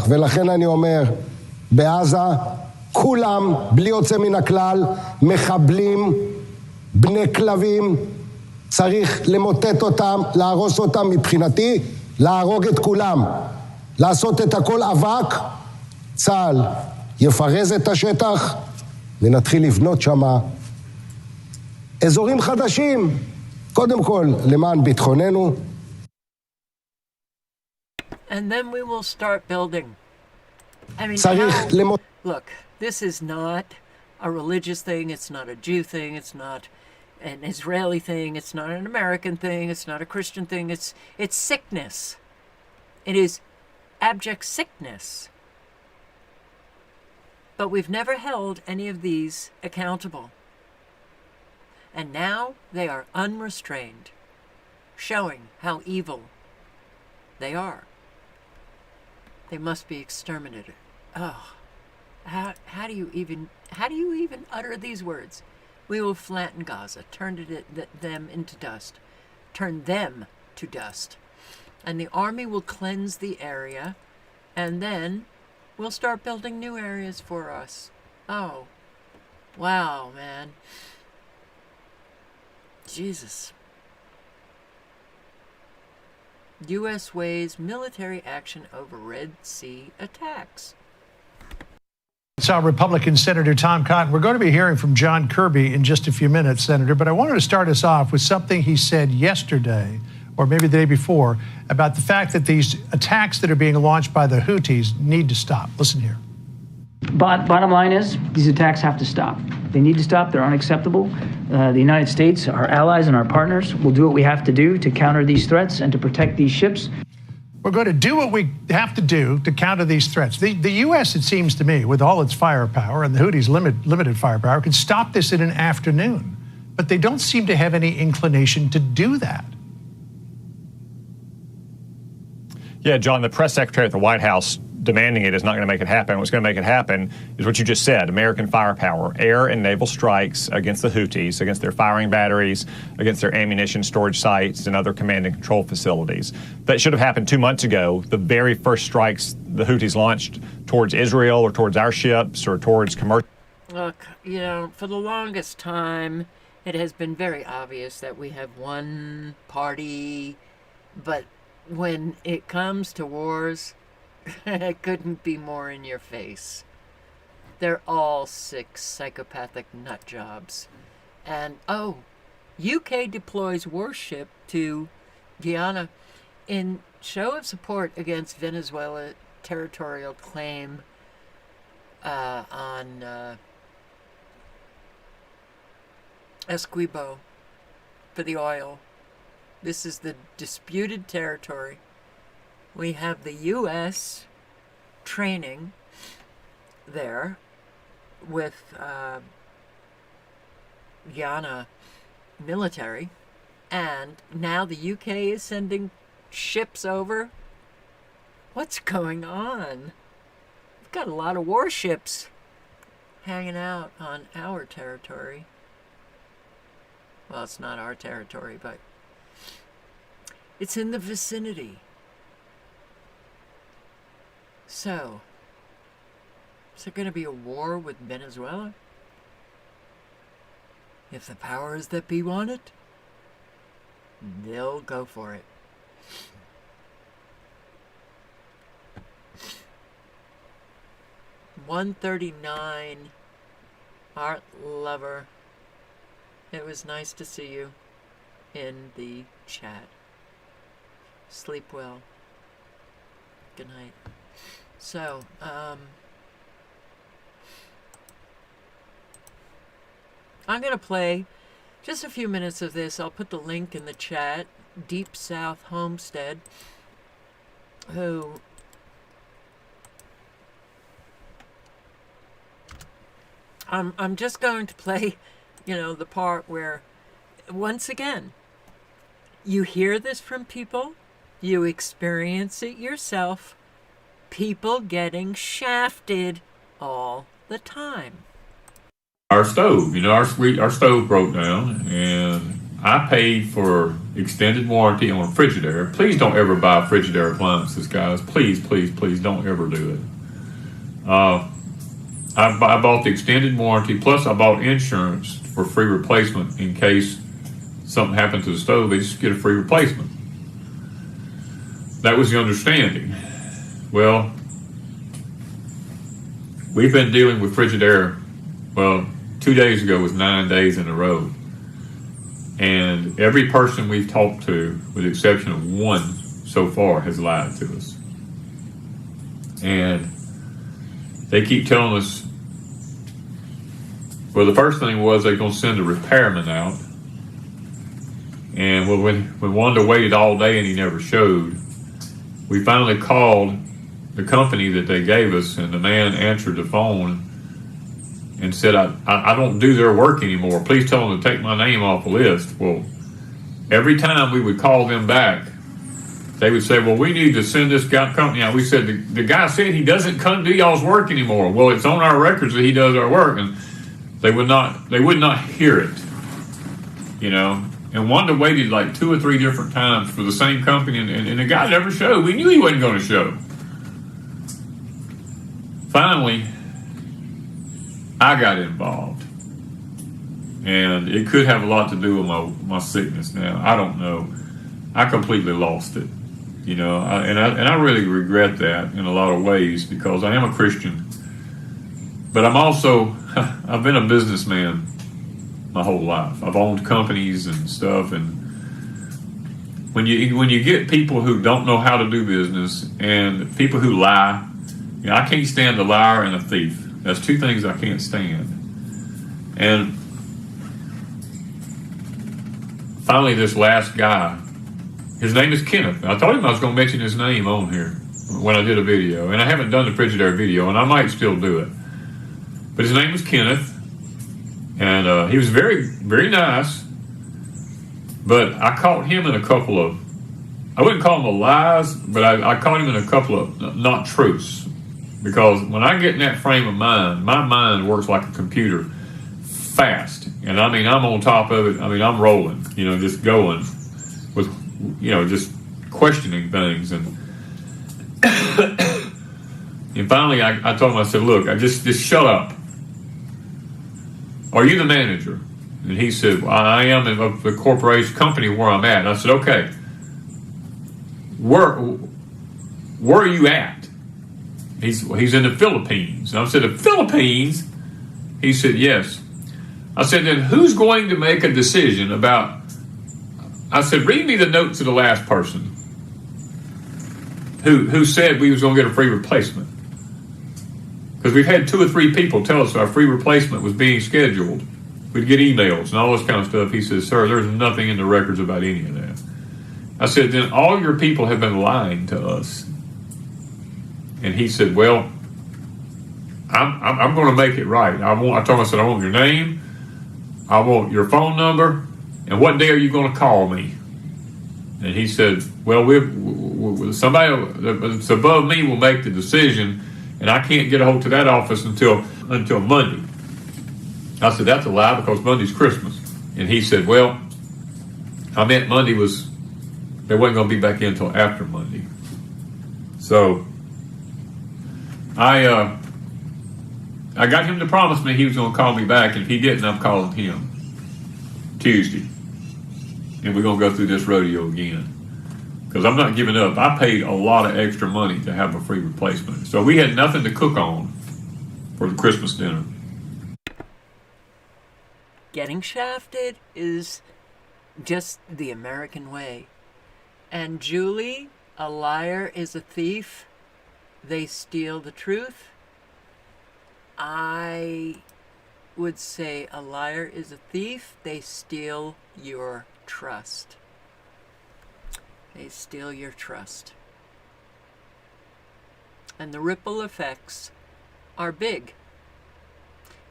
ולכן אני אומר, בעזה כולם, בלי יוצא מן הכלל, מחבלים, בני כלבים, צריך למוטט אותם, להרוס אותם, מבחינתי, להרוג את כולם, לעשות את הכל אבק, צה"ל יפרז את השטח, ונתחיל לבנות שם אזורים חדשים, קודם כל למען ביטחוננו. And then we will start building. I mean, look, this is not a religious thing, it's not a Jew thing, it's not an Israeli thing, it's not an American thing, it's not a Christian thing, it's sickness. It is abject sickness. But we've never held any of these accountable. And now they are unrestrained, showing how evil they are. They must be exterminated. Oh, how do you even utter these words? We will flatten Gaza, turn them into dust, turn them to dust, and the army will cleanse the area, and then we'll start building new areas for us. Oh, wow, man. Jesus. U.S. weighs military action over Red Sea attacks. It's our Republican Senator Tom Cotton. We're going to be hearing from John Kirby in just a few minutes, Senator, but I wanted to start us off with something he said yesterday, or maybe the day before, about the fact that these attacks that are being launched by the Houthis need to stop. Listen here. Bottom line is, these attacks have to stop. They need to stop. They're unacceptable. The United States, our allies and our partners, will do what we have to do to counter these threats and to protect these ships. We're going to do what we have to do to counter these threats. The U.S., it seems to me, with all its firepower and the Houthis' limited firepower, could stop this in an afternoon. But they don't seem to have any inclination to do that. Yeah, John, the press secretary at the White House demanding it is not going to make it happen. What's going to make it happen is what you just said, American firepower, air and naval strikes against the Houthis, against their firing batteries, against their ammunition storage sites and other command and control facilities. That should have happened 2 months ago. The very first strikes the Houthis launched towards Israel or towards our ships or towards commercial. Look, you know, for the longest time, it has been very obvious that we have one party, but when it comes to wars, it couldn't be more in your face. They're all sick, psychopathic nut jobs. And, UK deploys warship to Guyana in show of support against Venezuela territorial claim on Essequibo for the oil. This is the disputed territory. We have the U.S. training there with Guyana military, and now the UK is sending ships over. What's going on? We've got a lot of warships hanging out on our territory. Well, it's not our territory, but it's in the vicinity. So, is there going to be a war with Venezuela? If the powers that be want it, they'll go for it. $139, Art Lover. It was nice to see you in the chat. Sleep well. Good night. So, I'm going to play just a few minutes of this. I'll put the link in the chat. Deep South Homestead, who I'm just going to play, the part where, once again, you hear this from people, you experience it yourself, people getting shafted all the time. Our stove, our stove broke down, and I paid for extended warranty on a Frigidaire. Please don't ever buy Frigidaire appliances, guys. Please, please, please don't ever do it. I bought the extended warranty, plus I bought insurance for free replacement in case something happened to the stove. They just get a free replacement. That was the understanding. Well, we've been dealing with Frigidaire, 2 days ago was 9 days in a row. And every person we've talked to, with the exception of one so far, has lied to us. And they keep telling us, the first thing was they're going to send a repairman out. And when Wanda waited all day and he never showed, we finally called the company that they gave us, and the man answered the phone and said, I don't do their work anymore. Please tell them to take my name off the list. Well, every time we would call them back, they would say, well, we need to send this guy company out. We said, the guy said he doesn't come do y'all's work anymore. Well, it's on our records that he does our work. And they would not hear it, you know. And Wanda waited like 2 or 3 different times for the same company, and the guy never showed. We knew he wasn't going to show. Finally, I got involved. And it could have a lot to do with my sickness now. I don't know. I completely lost it, you know, and I really regret that in a lot of ways, because I am a Christian, but I'm also, I've been a businessman my whole life. I've owned companies and stuff, and when you get people who don't know how to do business and people who lie, you know, I can't stand a liar and a thief. That's 2 things I can't stand. And finally, this last guy, his name is Kenneth. I told him I was going to mention his name on here when I did a video, and I haven't done the Frigidaire video, and I might still do it. But his name was Kenneth, and he was very, very nice, but I caught him in a couple of, I wouldn't call them lies, but I caught him in a couple of not truths, because when I get in that frame of mind, my mind works like a computer fast, and I mean, I'm on top of it. I mean, I'm rolling, you know, just going with, you know, just questioning things. And and finally I told him, I said, look, I just shut up. Are you the manager? And he said, well, I am of the corporation company where I'm at. And I said, okay, where are you at? He's in the Philippines. And I said, the Philippines? He said, yes. I said, then who's going to make a decision about, I said, read me the notes of the last person who said we was going to get a free replacement. Because we've had 2 or 3 people tell us our free replacement was being scheduled. We'd get emails and all this kind of stuff. He says, sir, there's nothing in the records about any of that. I said, then all your people have been lying to us. And he said, well, I'm going to make it right. I told him, I said, I want your name, I want your phone number, and what day are you going to call me? And he said, well, somebody that's above me will make the decision, and I can't get a hold to that office until Monday. I said, that's a lie, because Monday's Christmas. And he said, well, I meant Monday they wasn't going to be back in until after Monday. So I got him to promise me he was going to call me back, and if he didn't, I'm calling him Tuesday. And we're going to go through this rodeo again. Because I'm not giving up. I paid a lot of extra money to have a free replacement. So we had nothing to cook on for the Christmas dinner. Getting shafted is just the American way. And Julie, a liar is a thief. They steal the truth. I would say a liar is a thief. They steal your trust. They steal your trust. And the ripple effects are big.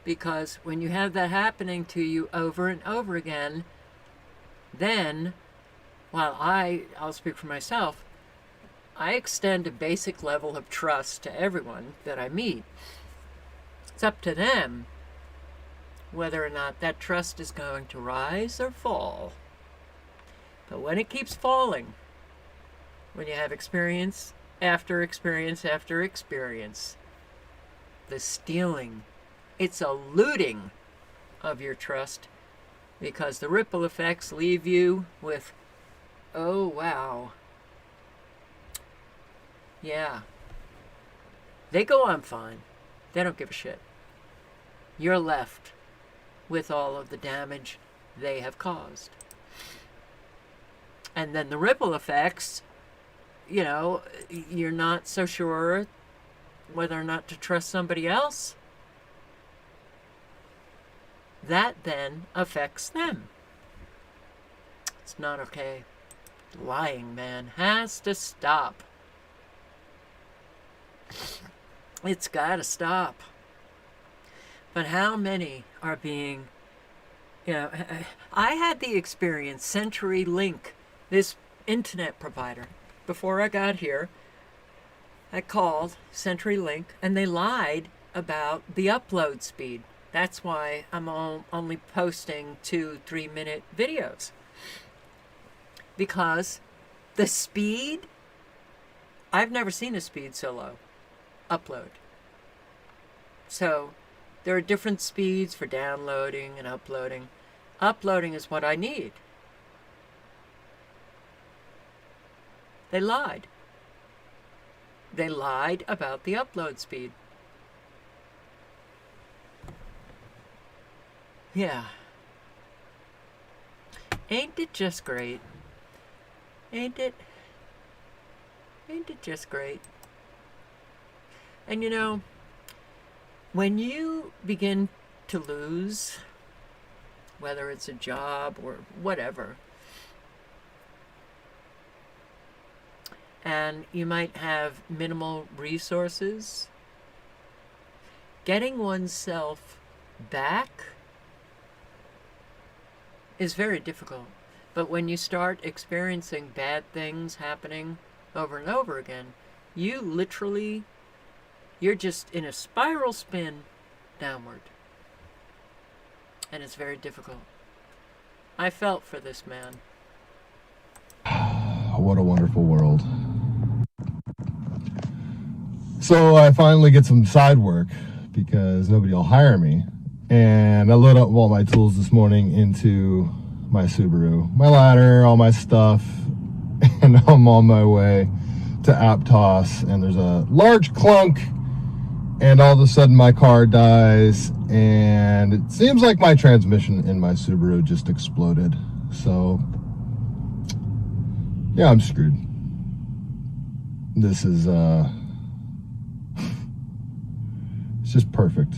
Because when you have that happening to you over and over again, then, well, I'll speak for myself, I extend a basic level of trust to everyone that I meet. It's up to them whether or not that trust is going to rise or fall. But when it keeps falling, when you have experience after experience after experience, the stealing, it's a looting of your trust, because the ripple effects leave you with, oh wow, yeah, they go on fine. They don't give a shit. You're left with all of the damage they have caused. And then the ripple effects, you know, you're not so sure whether or not to trust somebody else. That then affects them. It's not okay. Lying, man, has to stop. It's got to stop. But how many are being, you know, I had the experience, CenturyLink, this internet provider, before I got here, I called CenturyLink, and they lied about the upload speed. That's why I'm only posting 2-3 minute videos. Because the speed, I've never seen a speed so low. Upload. So there are different speeds for downloading and uploading. Uploading is what I need. They lied. They lied about the upload speed. Yeah. Ain't it just great? Ain't it? Ain't it just great? And you know, when you begin to lose, whether it's a job or whatever, and you might have minimal resources, getting oneself back is very difficult. But when you start experiencing bad things happening over and over again, you're just in a spiral spin downward. And it's very difficult. I felt for this man. What a wonderful world. So I finally get some side work because nobody will hire me. And I load up all my tools this morning into my Subaru, my ladder, all my stuff, and I'm on my way to Aptos, and there's a large clunk, and all of a sudden my car dies, and it seems like my transmission in my Subaru just exploded. So yeah, I'm screwed. This is it's just perfect.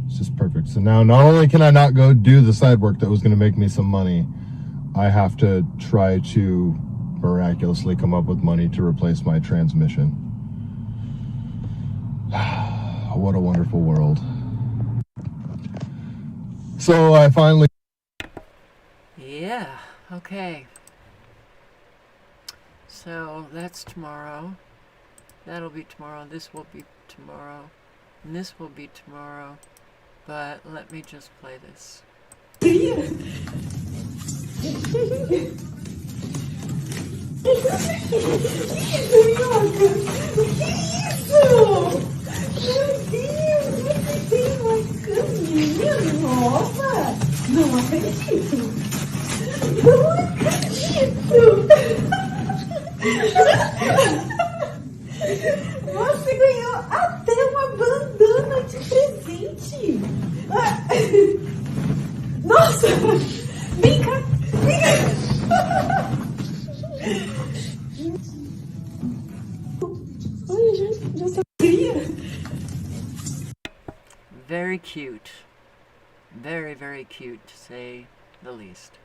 It's just perfect. So now not only can I not go do the side work that was going to make me some money, I have to try to miraculously come up with money to replace my transmission. What a wonderful world. So I finally... Yeah, okay. So that's tomorrow. That'll be tomorrow. This will be tomorrow. And this will be tomorrow. But let me just play this. Não acredito! Não acredito! Você ganhou até uma bandana de presente! Nossa! Vem cá! Vem cá! Olha, já sabia! Very cute. Very, very cute, to say the least.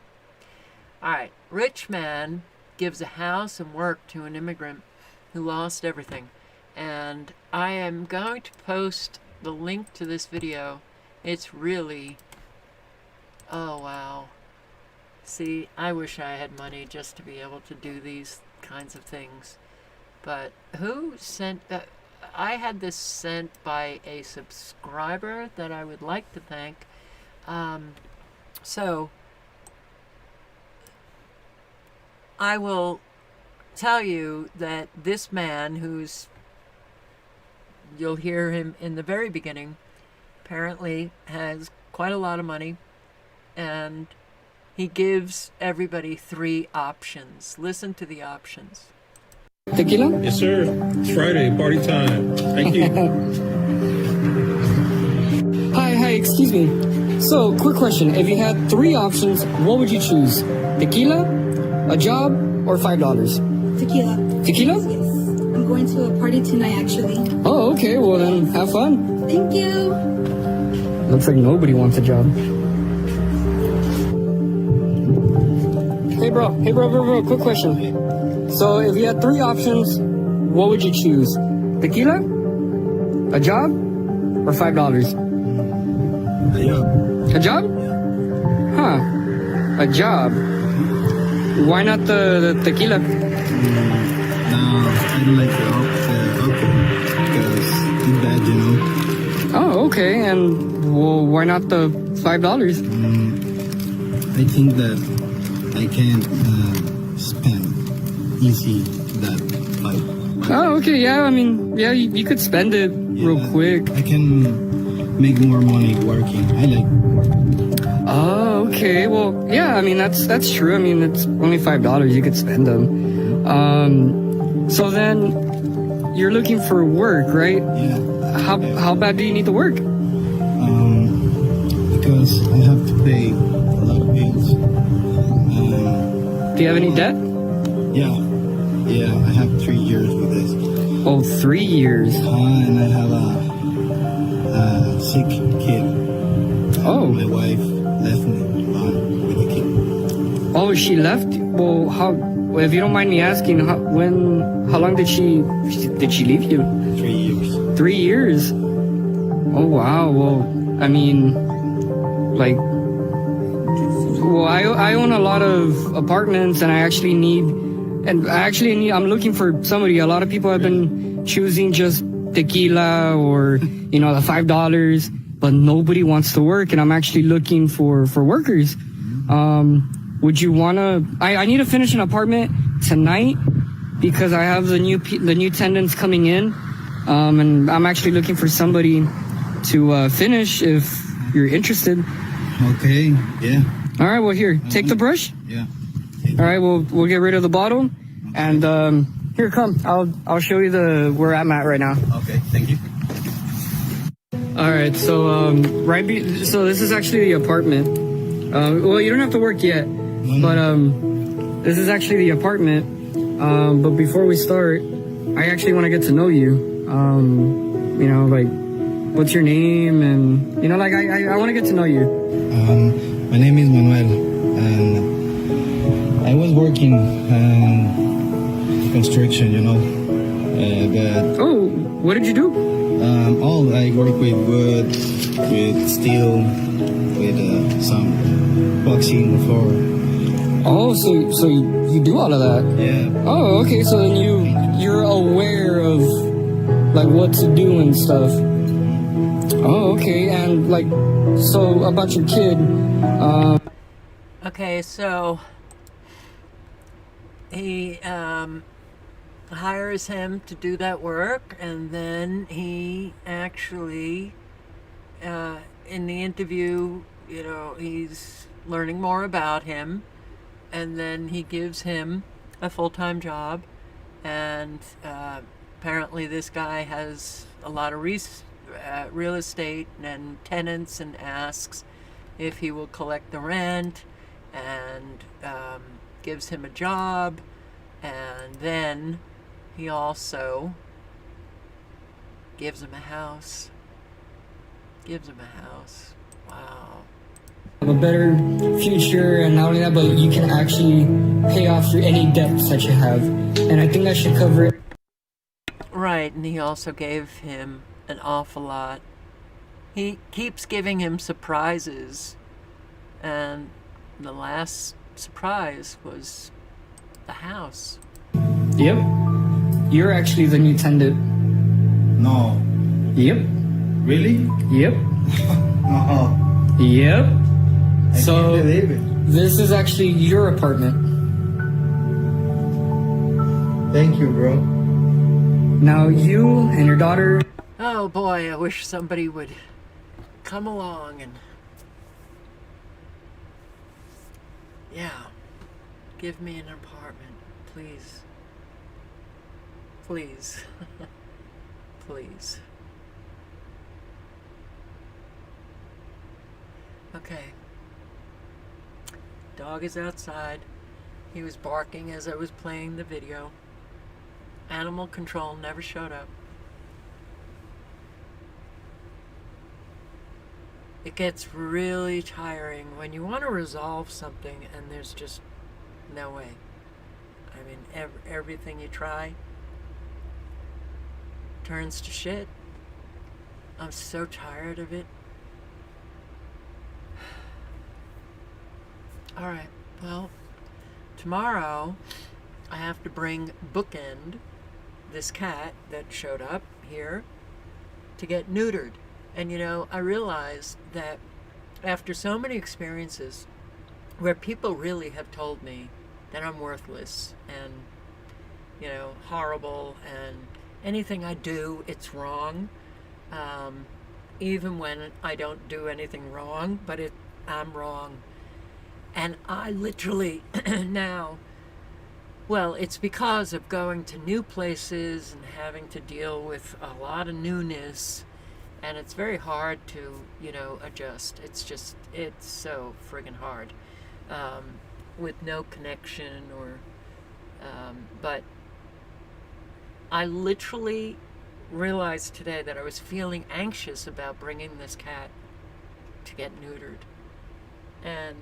All right, rich man gives a house and work to an immigrant who lost everything. And I am going to post the link to this video. It's really, oh wow. See, I wish I had money just to be able to do these kinds of things. But who sent that? I had this sent by a subscriber that I would like to thank. So I will tell you that this man, who's, you'll hear him in the very beginning, apparently has quite a lot of money, and he gives everybody 3 options. Listen to the options. Tequila? Yes, sir. It's Friday, party time. Thank you. Hi, excuse me. So, quick question. If you had 3 options, what would you choose? Tequila, a job, or $5? Tequila. Tequila? Yes. I'm going to a party tonight, actually. Oh, okay. Well, then, have fun. Thank you. Looks like nobody wants a job. Hey, bro. Quick question. So, if you had 3 options, what would you choose? Tequila, a job, or $5? A job? Huh. A job. Why not the tequila? I don't like the alcohol because it's bad, you know. Oh, okay. And well, why not the $5? I think that I can spend easy that $5. Oh, okay. Yeah, I mean, yeah, you could spend it real quick. I can make more money working. I like working. Oh, okay. Well, yeah, I mean, that's true. I mean, it's only $5. You could spend them. So then you're looking for work, right? Yeah. How bad do you need to work? Because I have to pay a lot of bills. Do you have any debt? Yeah, I have 3 years with this. Oh, 3 years. And I have a sick kid. Oh. My wife left me alone with the kid. Oh, she left? Well, well, if you don't mind me asking, how long did she leave you? 3 years. 3 years? Oh, wow. Well, I mean, like, well, I own a lot of apartments, and I'm looking for somebody. A lot of people have been choosing just tequila or, you know, the $5, but nobody wants to work, and I'm actually looking for workers. Would you wanna? I need to finish an apartment tonight because I have the new tenants coming in, and I'm actually looking for somebody to finish if you're interested. Okay. Yeah. All right. Well, here, take the brush. Yeah. All right. We'll get rid of the bottle, and here, come. I'll show you where I'm at right now. Okay. Thank you. All right. So so this is actually the apartment. Well, you don't have to work yet, but this is actually the apartment. But before we start, I actually want to get to know you. You know, like, what's your name, and you know, like, I want to get to know you. My name is Manuel, and I was working construction, you know. But what did you do? I work with wood, with steel, with some boxing floor. Oh, so you do all of that? Yeah. Oh, okay. So then you're aware of like what to do and stuff. Oh, okay. And like, so about your kid. Okay, so he hires him to do that work, and then he actually, in the interview, you know, he's learning more about him, and then he gives him a full-time job, and apparently this guy has a lot of real estate and tenants, and asks if he will collect the rent, and gives him a job, and then he also gives him a house. Wow. Have a better future, and not only that, but you can actually pay off any debts that you have, and I think that should cover it. Right, and he also gave him an awful lot. He keeps giving him surprises, and the last surprise was the house. Yep. You're actually the new tenant. No. Yep. Really? Yep. No. Yep. I can't believe it. This is actually your apartment. Thank you, bro. Now you and your daughter. Oh boy, I wish somebody would come along and, yeah, give me an apartment, please. Please. Please. Okay. Dog is outside. He was barking as I was playing the video. Animal control never showed up. It gets really tiring when you want to resolve something and there's just no way. I mean, everything you try turns to shit. I'm so tired of it. All right, well, tomorrow I have to bring Bookend this cat that showed up here to get neutered. And you know, I realized that after so many experiences where people really have told me that I'm worthless and, you know, horrible, and anything I do, it's wrong, even when I don't do anything wrong, but I'm wrong. And I literally now, well, it's because of going to new places and having to deal with a lot of newness, and it's very hard to, you know, adjust. It's so friggin' hard, with no connection or, but I literally realized today that I was feeling anxious about bringing this cat to get neutered. And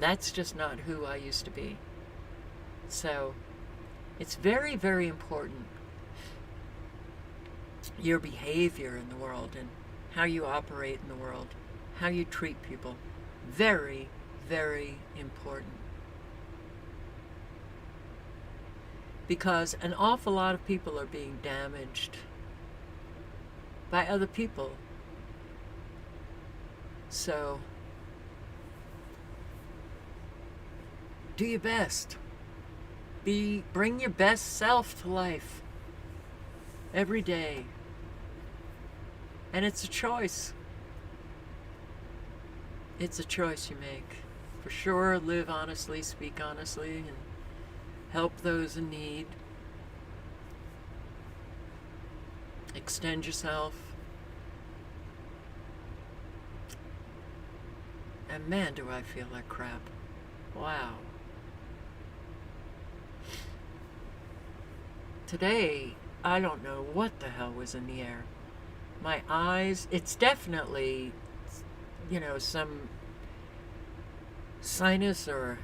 that's just not who I used to be. So it's very, very important, your behavior in the world and how you operate in the world, how you treat people. Very, very important. Because an awful lot of people are being damaged by other people. So do your best. Bring your best self to life every day. And it's a choice. It's a choice you make. For sure, live honestly, speak honestly, and help those in need. Extend yourself. And man, do I feel like crap. Wow. Today, I don't know what the hell was in the air. My eyes, it's definitely, you know, some sinus or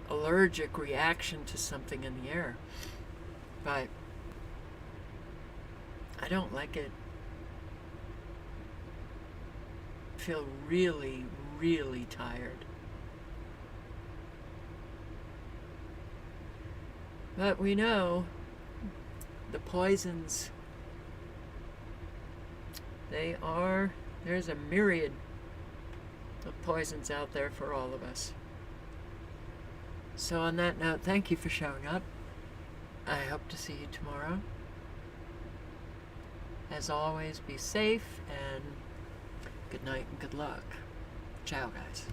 allergic reaction to something in the air. But I don't like it. I feel really, really tired. But we know the poisons, there's a myriad of poisons out there for all of us. So on that note, thank you for showing up. I hope to see you tomorrow. As always, be safe and good night and good luck. Ciao, guys.